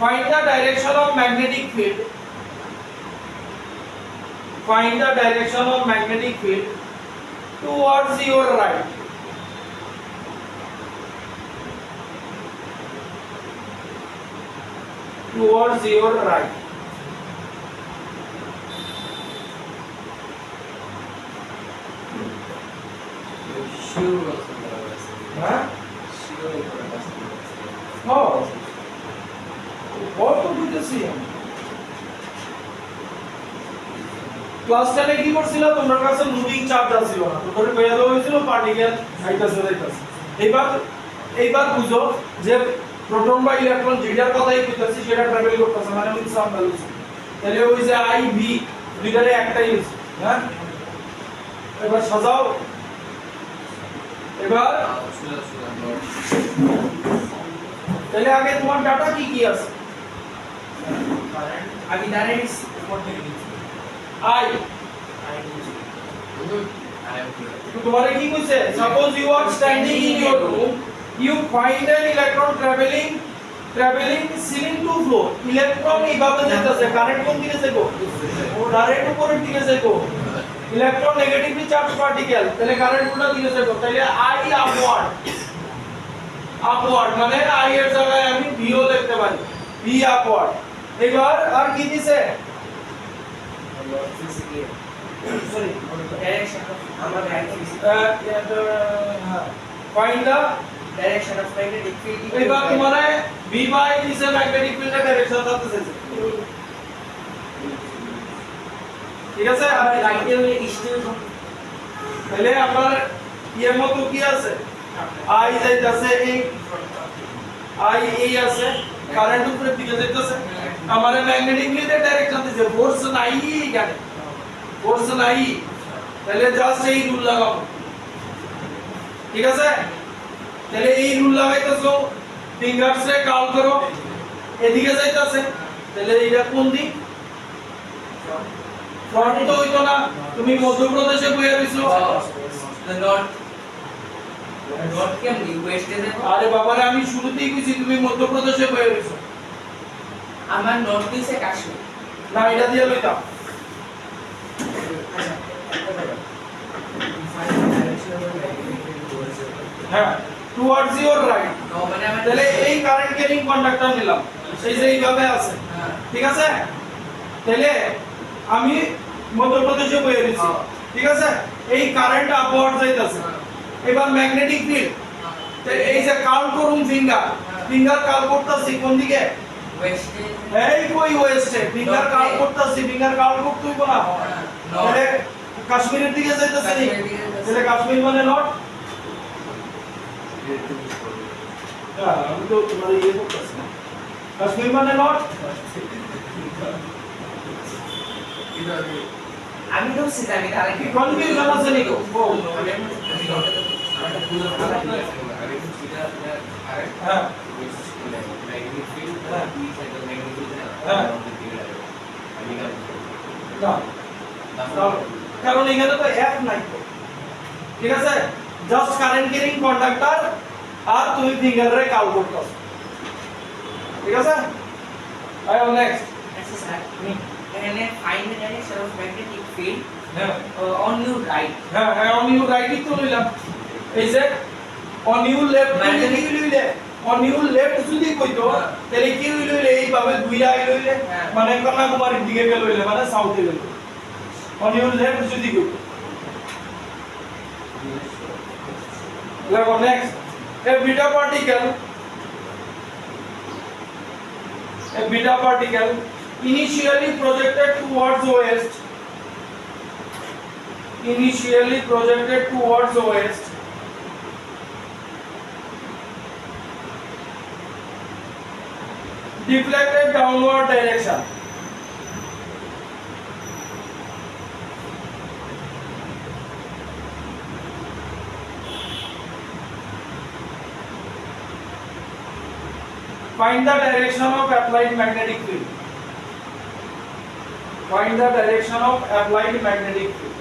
Find the direction of magnetic field. Find the direction of magnetic field towards your right. Towards your right. Sure হ্যাঁ, sure কত বুঝতেছি class 10 এ কি করছিল, তোমার কাছে moving charge ছিল না, তোরে কইয়া দেওয়া হয়েছিল পার্টিকেল আইতাছে যাইতাছে। এইবার বুঝো যে প্রোটন বা ইলেকট্রন যেটার কথাই কইতাছি সেটা ট্রাভেল করতেছে, মানে উইথ সাম ভ্যালুস। তাহলে ওই যে আই ভি দুইটারে একটাই হইছে। হ্যাঁ, এবার সাজাও। এবার তাহলে আগে তোমার ডাটা কি কি আছে, আমি ডাইরেক্ট উপর থেকে দিচ্ছি আই তোমারে কি কইছে, suppose you are standing in your room, you find an electron travelling ceiling to floor. Electron এইভাবে যেতেছে, কারেন্ট কোন দিকে যাবে, ও ডাইরেক্ট উপরের দিকে যাবে। ইলেকট্রন নেগেটিভলি চার্জ পার্টিকেল, তাহলে কারেন্ট কোন দিকে যাবে, তাহলে আই আপওয়ার্ড মানে আই এর জায়গায় আমি ভি ও লিখতে পারি, ভি আপওয়ার্ড। এবার আর কি দিছে, সরি ডাইরেকশন অফ আমরা find the direction of magnetic field. এবার তোমারে ভি বাই দিছে ম্যাগনেটিক ফিল্ডের ডাইরেকশন করতেছে, ঠিক আছে। আর রাইটে হলে ইস্টে তাহলে আপনার এর মতো কি আছে, আই যাইতাছে এই আই এই আছে, কারেন্ট উপরের দিকে যাইতাছে, আমারে ম্যাগনেটিক ফিল্ডের ডাইরেকশন দিছে, ফোর্স নাই এখানে, ফোর্স নাই, তাহলে জাস্ট এই রুল লাগাও, ঠিক আছে। তাহলে এই রুল লাগাইতেছো, ফিঙ্গারস রে কার্ল করো, এদিকে যাইতাছে, তাহলে এইটা কোন দিক, ফ্রন্ট তো হইতো না, তুমি মধ্যপ্রদেশে বইয়া রইছো, নর্থ কেমনি ওয়েস্টে যাব। আরে বাবারে আমি শুরুতেই কইছি তুমি মধ্যপ্রদেশে বইয়া রইছো। আমার নর্থ দিছে কাশ্মীর। না এটা দিয়ে লইতাম, হ্যাঁ টুয়ার্ডস ইওর রাইট। মানে আমার তাহলে এই কারেন্ট ক্যারিং কন্ডাক্টর নিলাম, সেই যে এইভাবে আছে, হ্যাঁ ঠিক আছে তাহলে আমি মধ্যপ্রদেশে বয়ে দিছি ঠিক আছে এই কারেন্ট আপওয়ার্ড যাইতাছে এবার ম্যাগনেটিক ফিল্ড এই যে কার্ল করুন ফিঙ্গার কার্ল করতেছি কোন দিকে ওয়েস্টে এই কই ওয়েস্টে ফিঙ্গার কার্ল করতেছি ফিঙ্গার কার্ল করতে হইব না তাহলে কাশ্মীরের দিকে যাইতাছে নি তাহলে কাশ্মীর মানে নট আমি তো তোমার ইয়ে করতেছি না কাশ্মীর মানে নট আমি তো সেটা আমি তার কি কনফিউশন আছে নি গো হ্যাঁ না কারণ এখানে তো এফ নাই তো ঠিক আছে জাস্ট কারেন্ট ক্যারিং কন্ডাক্টর আর তুমি ফিঙ্গারে কাল করতেছ ঠিক আছে আই নেক্সট আচ্ছা স্যার এখানে find the direction of magnetic field হ্যাঁ অন ইউর রাইট হ্যাঁ হ্যাঁ অন ইউর রাইট তো লইলাম এই যে অন ইউর লেফট মানে কি লইলে অন ইউর লেফট যদি কইতো তাহলে কি লইলে এই ভাবে দুইটা আই লইলে মানে কন্যাকুমারীর দিকে গেল লইলে মানে সাউথে গেল অন ইউর লেফট যদি কইতো Let's next. A beta particle initially projected towards west. Deflected downward direction. Find the direction of applied magnetic field. Find the direction of applied magnetic field.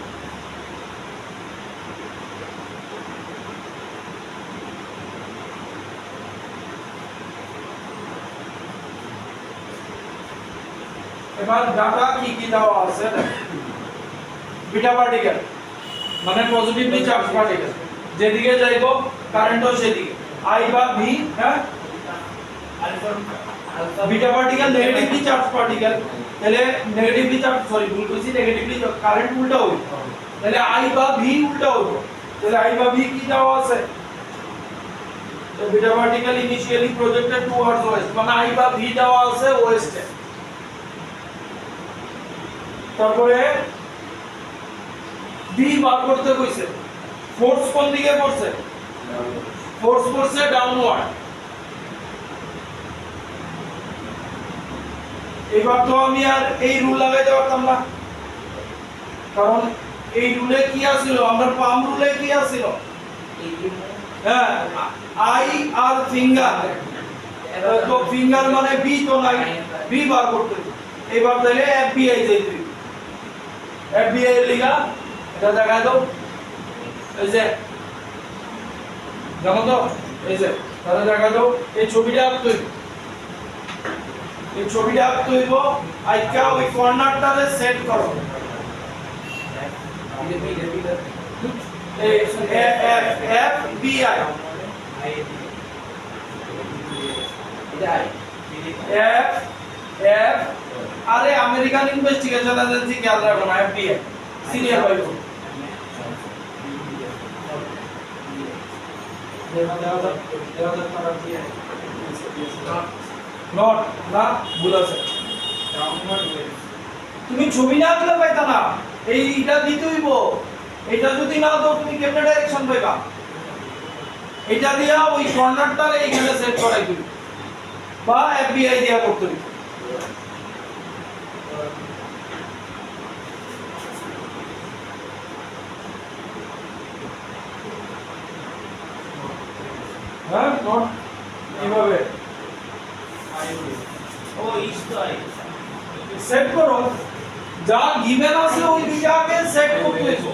এবার ডাটা কি দেওয়া আছে বিটা পার্টিকেল মানে positively charge particle যেদিকে যাইবো কারেন্টও সেদিকে I বা V হ্যাঁ beta particle negatively charge particle তাহলে নেগেটিভলি চার্জ ভুল কইছি নেগেটিভলি কারেন্ট উল্টা হইব তাহলে আই বা ভি উল্টা হইব তাহলে আই বা ভি কি দেওয়া আছে তো beta particle initially projected towards West মানে আই বা ভি দেওয়া আছে ওয়েস্টে তারপরে ভি বার করতে কইছে ফোর্স কোন দিকে পড়ছে ফোর্স পড়ছে ডাউনওয়ার্ড এবার তো আমি আর এই রুল লাগাইতে পারতাম না কারণ এই রুলে কি আছিল আমরা পাম রুলে কি আছিল হ্যাঁ আই আর ফিঙ্গার তো ফিঙ্গার মানে বি তো নাই বি বার করতে এবার তাহলে এফবিআই যাইতে এফবিআই এর লিগা এটা দেখা দাও এই যে জানো তো এই যে তাহলে দেখা দাও এই ছবিটা আঁকতে এই ছবিটা আঁকতে হইব আইকা ওই কর্নারটারে সেট করো এই F B I F F আরে আমেরিকান ইনভেস্টিগেশন এজেন্সি খেয়াল রাখো না এফবিআই সিনিয়র ভাই নট না ভুল আছে তুমি ছবি না আঁকলে পাইতা না এইটা দিতে হইব এটা যদি না দাও তুমি কেমনে ডাইরেকশন পাইবা এটা দিয়া ওই কর্নারটারে এইখানে সেট করাই দিবি বা এফবিআই দিয়া করতে হইব হ্যাঁ নট এইভাবে ও ইস্তাই সেট করো যা গিভেন আছে ওই দুইটাকে সেট করতে হইব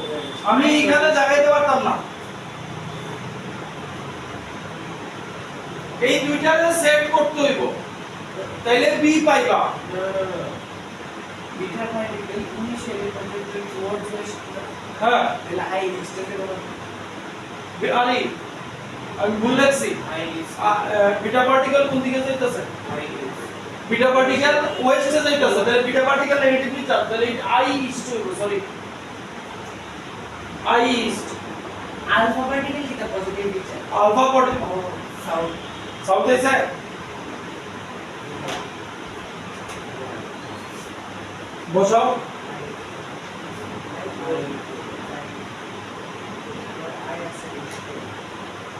আমি এখানে দেখাইতে পারতাম না এই দুইটাকে সেট করতে হইব তাইলে বি পাইবা beta particle initially projected towards West হ্যাঁ তাহলে আই এক্সটেন্ডেড আরে আমি ভুল লাগছি বিটা পার্টিকেল কোন দিকে যাইতেছে বিটা পার্টিকেল ওয়েস্টে যাইতাছে তাহলে বিটা পার্টিকেল নেগেটিভলি চার্জ তাহলে I east sorry I east alpha particle যেটা positive charge alpha particle south south এসে বসাও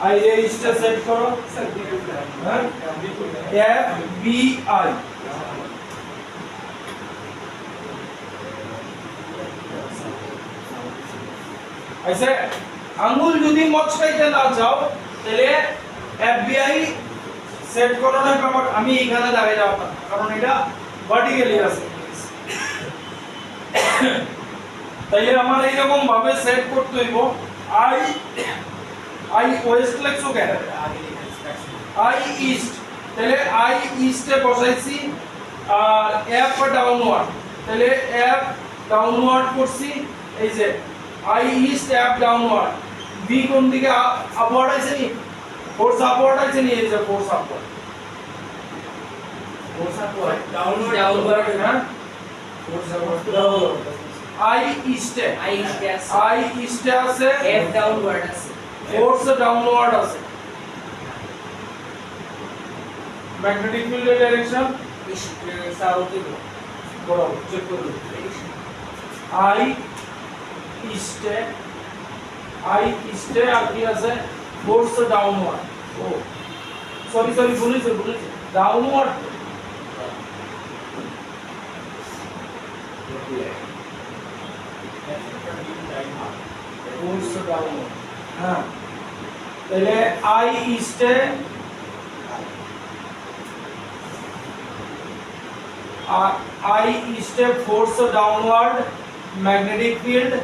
আই এ ইস্টে সেট করো হ্যাঁ এফ বি আই ऐसे আঙ্গুল যদি মচকাইতে না চাও তাহলে এফবিআই সেট করো না কারণ আমি এখানে দাঁড়িয়ে যাব না কারণ এটা ভার্টিক্যালি আছে তাইলে আমার এইরকম ভাবে সেট করতে হইব আই আই ওয়েস্ট লেখছো কেন আই ইস্ট তাহলে আই ইস্টে বসাইছি আর এফ ডাউনওয়ার্ড তাহলে এফ ডাউনওয়ার্ড করছি এই যে I east F downward B কোন দিকে আপওয়ার্ড আছে নি ফোর্স আপওয়ার্ড আছে নি এই যে ফোর্স আপওয়ার্ড ডাউনওয়ার্ড হ্যাঁ ফোর্স আপওয়ার্ড আই ইস্টে আছে এফ ডাউনওয়ার্ড আছে ফোর্স ডাউনওয়ার্ড আছে ম্যাগনেটিক ফিল্ডের ডাইরেকশন সাউথ বরাবর চেক করুন আই ইস্টে আর কি আছে ফোর্স ডাউনওয়ার্ড ও সরি ভুলেছি ডাউনওয়ার্ড ফোর্স ডাউনওয়ার্ড হ্যাঁ তাহলে আই ইস্টে फोर्स डाउनवर्ड मैग्नेटिक फील्ड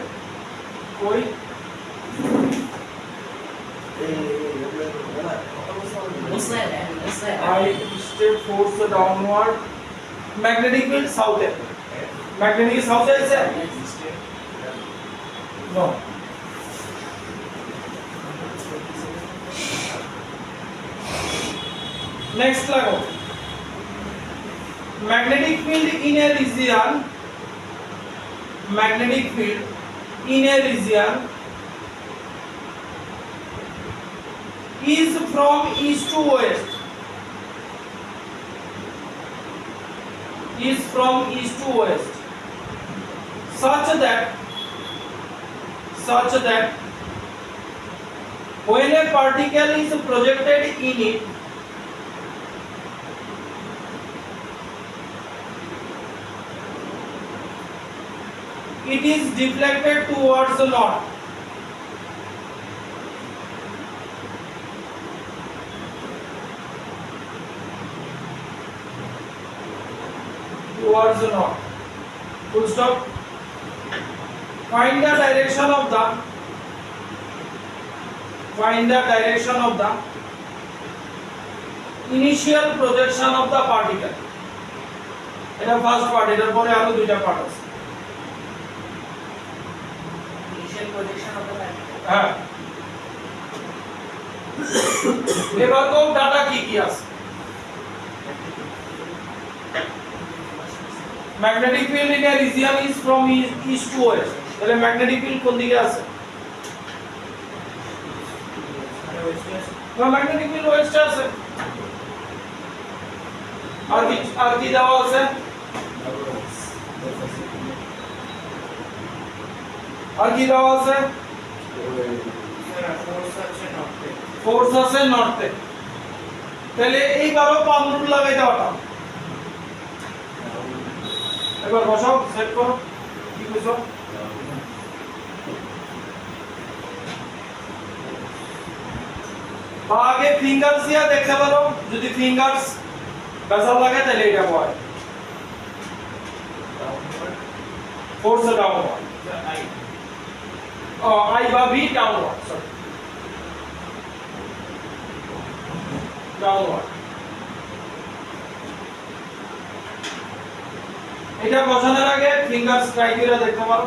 कोई I step force downward magnetic field south है मैग्नेटिक साउथ है इसे नो नेक्स्ट लगो magnetic field in a region is from east to west such that when a particle is projected in it it is deflected towards the north full stop find the direction of the initial projection of the particle এটা first part এটার পরে আরো দুইটা part আছে projection of the particle হ্যাঁ এবার কোন data কি আছে magnetic field in a region is from east two West তাহলে ম্যাগনেটিক ফিল্ড কোন দিকে আছে ম্যাগনেটিক ফিল্ড ওয়েস্টে আছে আর কি দেওয়া আছে আর কি দেওয়া আছে ফোর্স আছে নর্থে তাহলে এইবারও পাম রুল লাগাই দেওয়াটা একবার বসাও সেট করো কি বুঝছো বা আগে ফিঙ্গারস দিয়া দেখতে পারো যদি ফিঙ্গারস বেজাল লাগে তাহলে এটা হয় ফোর্স ডাউনওয়ার্ড I বা V downward sorry downward এটা বসানোর আগে ফিঙ্গারস ট্রাই করে দেখতে পারো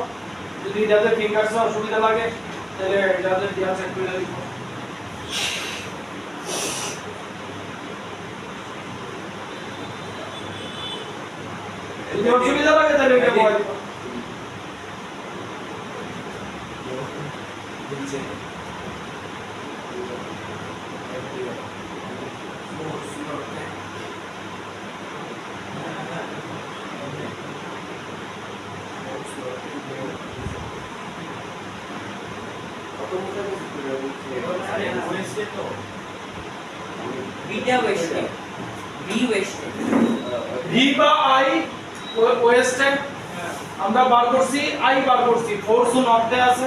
যদি যাদের ফিঙ্গারস অসুবিধা লাগে তাহলে যাদের দিয়া চেক করে দেখো যদি অসুবিধা লাগে তাহলে এটা বলে দিবা বিটা ওয়েস্টে বি ওয়েস্টে ভি বা আই ওয়েস্টে আমরা বার করছি আই বার করছি ফোর্স নর্থে আছে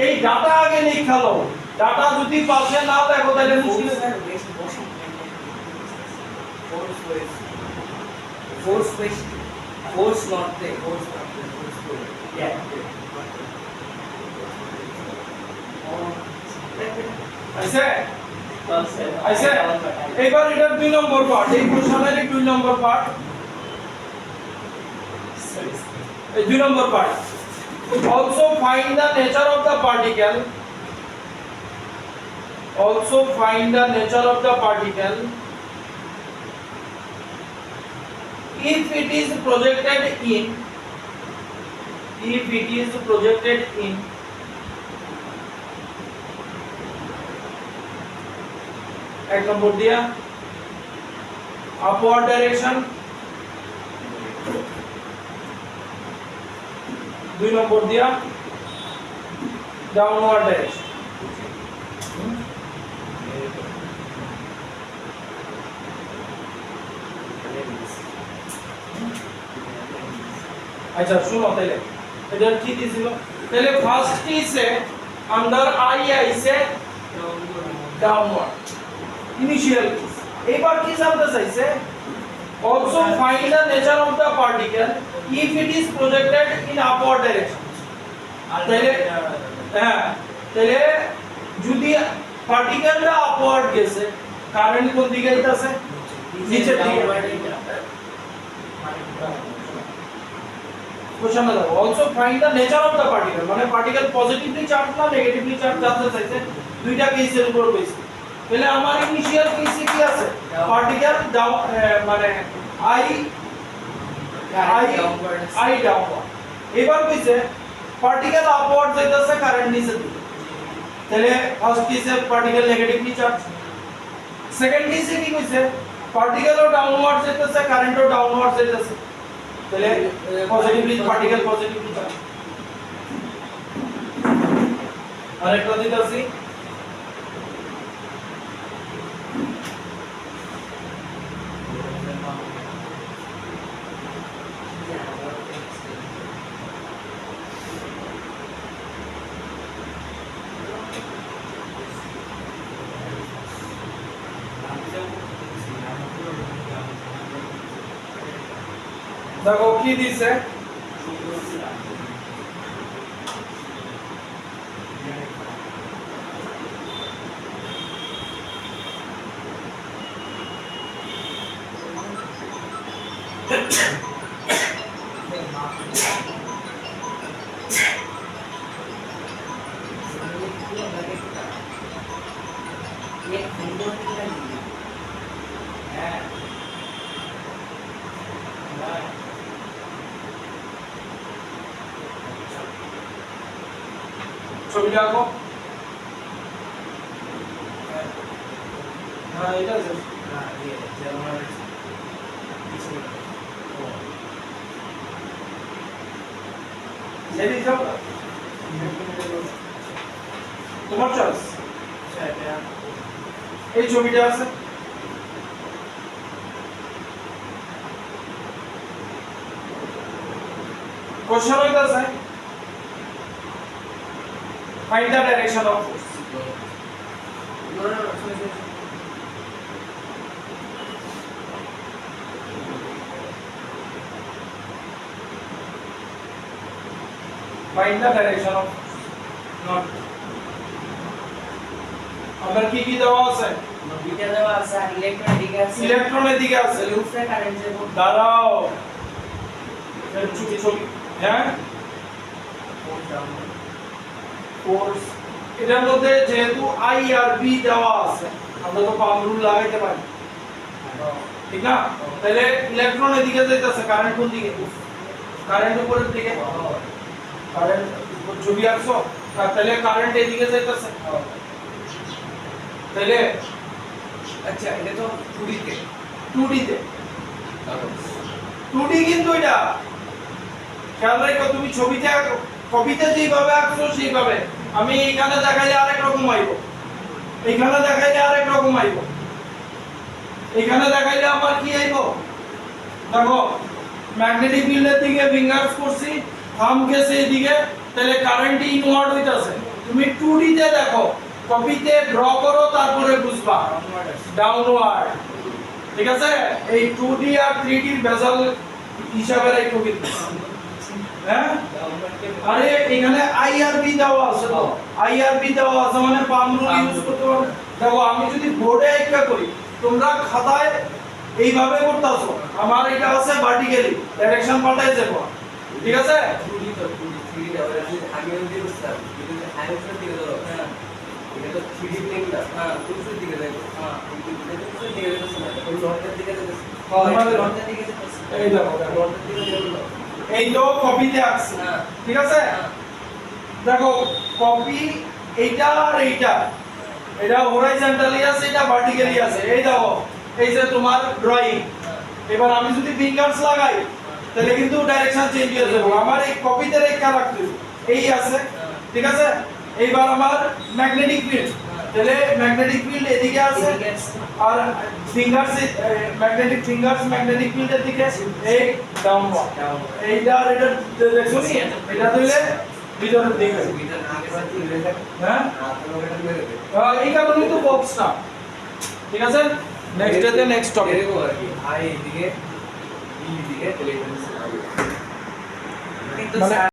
এই ডাটা আগে লিখালো ডাটা যদি পাশে না দেখো তাহলে মুশকিল ওয়েস্ট বসে ফোর্স ওয়েস্ট ফোর্স নর্থে ऐसे ऐसे एक बार इधर 2 नंबर पार्ट एक क्वेश्चन है 2 number part 2 number part also find the nature of the particle if it is projected in एक नंबर दिया अपवर्ड डायरेक्शन 2 नंबर दिया डाउनवर्ड डायरेक्शन अच्छा सुनो पहले इधर की दिছিল पहले फर्स्ट की से अंदर आई से डाउनवर्ड initial keys এবার কি জানতে চাইছে also find the nature of the particle if it is projected in upward direction তাহলে হ্যাঁ তাহলে যদি পার্টিকেলটা আপওয়ার্ড গেছে কারেন্ট কোন দিকে যাইতাছে নিচের দিকে কোশ্চেন দাও also find the nature of the particle মানে পার্টিকেল পজিটিভলি চার্জ না নেগেটিভলি চার্জ জানতে চাইছে দুইটা কেসের উপর বেস তাহলে আমার ইনিশিয়াল কেসে কি আছে পার্টিকেল মানে আই ডাউনওয়ার্ড এবার কইছে পার্টিকেল আপওয়ার্ড যাইতাছে কারেন্ট নিচে দিকে তাহলে ফার্স্ট কেসে পার্টিকেল নেগেটিভলি চার্জ সেকেন্ড কেসে কি কইছে পার্টিকেলও ডাউনওয়ার্ড যাইতাছে কারেন্টও ডাউনওয়ার্ড যাইতাছে তাহলে পজিটিভলি পার্টিকেল পজিটিভলি চার্জ আরেকটা দিতাছি দেখো কি দিছে ছবি আঁকো হ্যাঁ এটা আছে তোমার চয়েস এই ছবিটা আছে কোশ্চেন হইতাছে find the direction of force find the direction of force not আবার কি দেওয়া আছে বিটা দেওয়া আছে আর ইলেকট্রনের দিকে আছে উপরে কারেন্ট যাব দাঁড়াও ছবি হ্যাঁ ফোর্স এটার মধ্যে যেহেতু আই আর বি দেওয়া আছে আমরা তো পাওয়ার রুল লাগাইতে পারি ঠিক না? তাহলে ইলেকট্রন এদিকে যাইতেছে, কারেন্ট কোন দিকে? কারেন্ট উপরের দিকে। কারেন্ট ছবি আঁকছো, তাহলে কারেন্ট এদিকে যাইতেছে। তাহলে আচ্ছা এটা তো 2D তে 2D তে 2D কিন্তু এটা খেয়াল রাখো, তুমি ছবিতে কপিতে যেভাবে আঁকছো সেইভাবে। আমি এখানে দেখাইলে আরেক রকম আইবো, এখানে দেখাইলে আরেক রকম আইবো, এখানে দেখাইলে আমার কি আইবো? দেখো ম্যাগনেটিক ফিল্ডের দিকে ফিঙ্গারস করছি, থাম গেছে এদিকে, তাহলে কারেন্ট ইনওয়ার্ড হইতাছে। তুমি 2D তে দেখো, কপিতে ড্র করো, তারপরে বুঝবা ডাউনওয়ার্ড। ঠিক আছে? এই 2D আর 3D এর বেজাল হিসাবে রাখো কিন্তু। হ্যাঁ, আরে এখানে আইআরবি দেওয়া আছে, তো আইআরবি দেওয়া আছে মানে পাম রুল ইউজ করতে পারো। দেখো আমি যদি বোর্ডে একটা করি, তোমরা খাতায় এইভাবে করতেছো, আমার এটা আছে ভার্টিক্যালি, ডাইরেকশন পাল্টাই যাব। ঠিক আছে? 2D তো 3D তে ওরা যদি আগে ওই দিয়ে বুঝতাম যদি আইএসএর দিকে ধরো হ্যাঁ এটা তো 3D প্লেন না হ্যাঁ পুরুষের দিকে যাবে হ্যাঁ এটা পুরুষের দিকে যাচ্ছে না ওই লটের দিকে যাচ্ছে আমাদের লটের দিকে যাচ্ছে এই দেখো দেখো, লটের দিকে যাবে এই তো কপিতে আছে। হ্যাঁ ঠিক আছে? দেখো কপি এইটা আর এইটা, এটা হরাইজন্টালি আছে, এটা ভার্টিক্যালি আছে। এই দেখো এই যে তোমার ড্রয়িং, এবার আমি যদি ফিঙ্গারস লাগাই তাহলে কিন্তু ডাইরেকশন চেঞ্জ হয়ে যাবে। আমার এই কপিতে রেখা রাখতে এই আছে। ঠিক আছে? এইবার আমার ম্যাগনেটিক ফিল্ড, তাহলে ম্যাগনেটিক ফিল্ড এদিকে আছে, আর ফিঙ্গারস ম্যাগনেটিক ফিল্ডের দিকে এই ডাউনওয়ার্ড। এইটা আর এটা দেখছো নি, এটা দিলে ভিতরের দিকে। ভিতর আগে বাড়তি হয়ে যায় হ্যাঁ, আপনারা এটা মেরে দেন এই কারণেই তো বক্স না। ঠিক আছে? Next day next topic. এরকম আর কি আই এদিকে ই দিকে তাহলে এটা কিন্তু মানে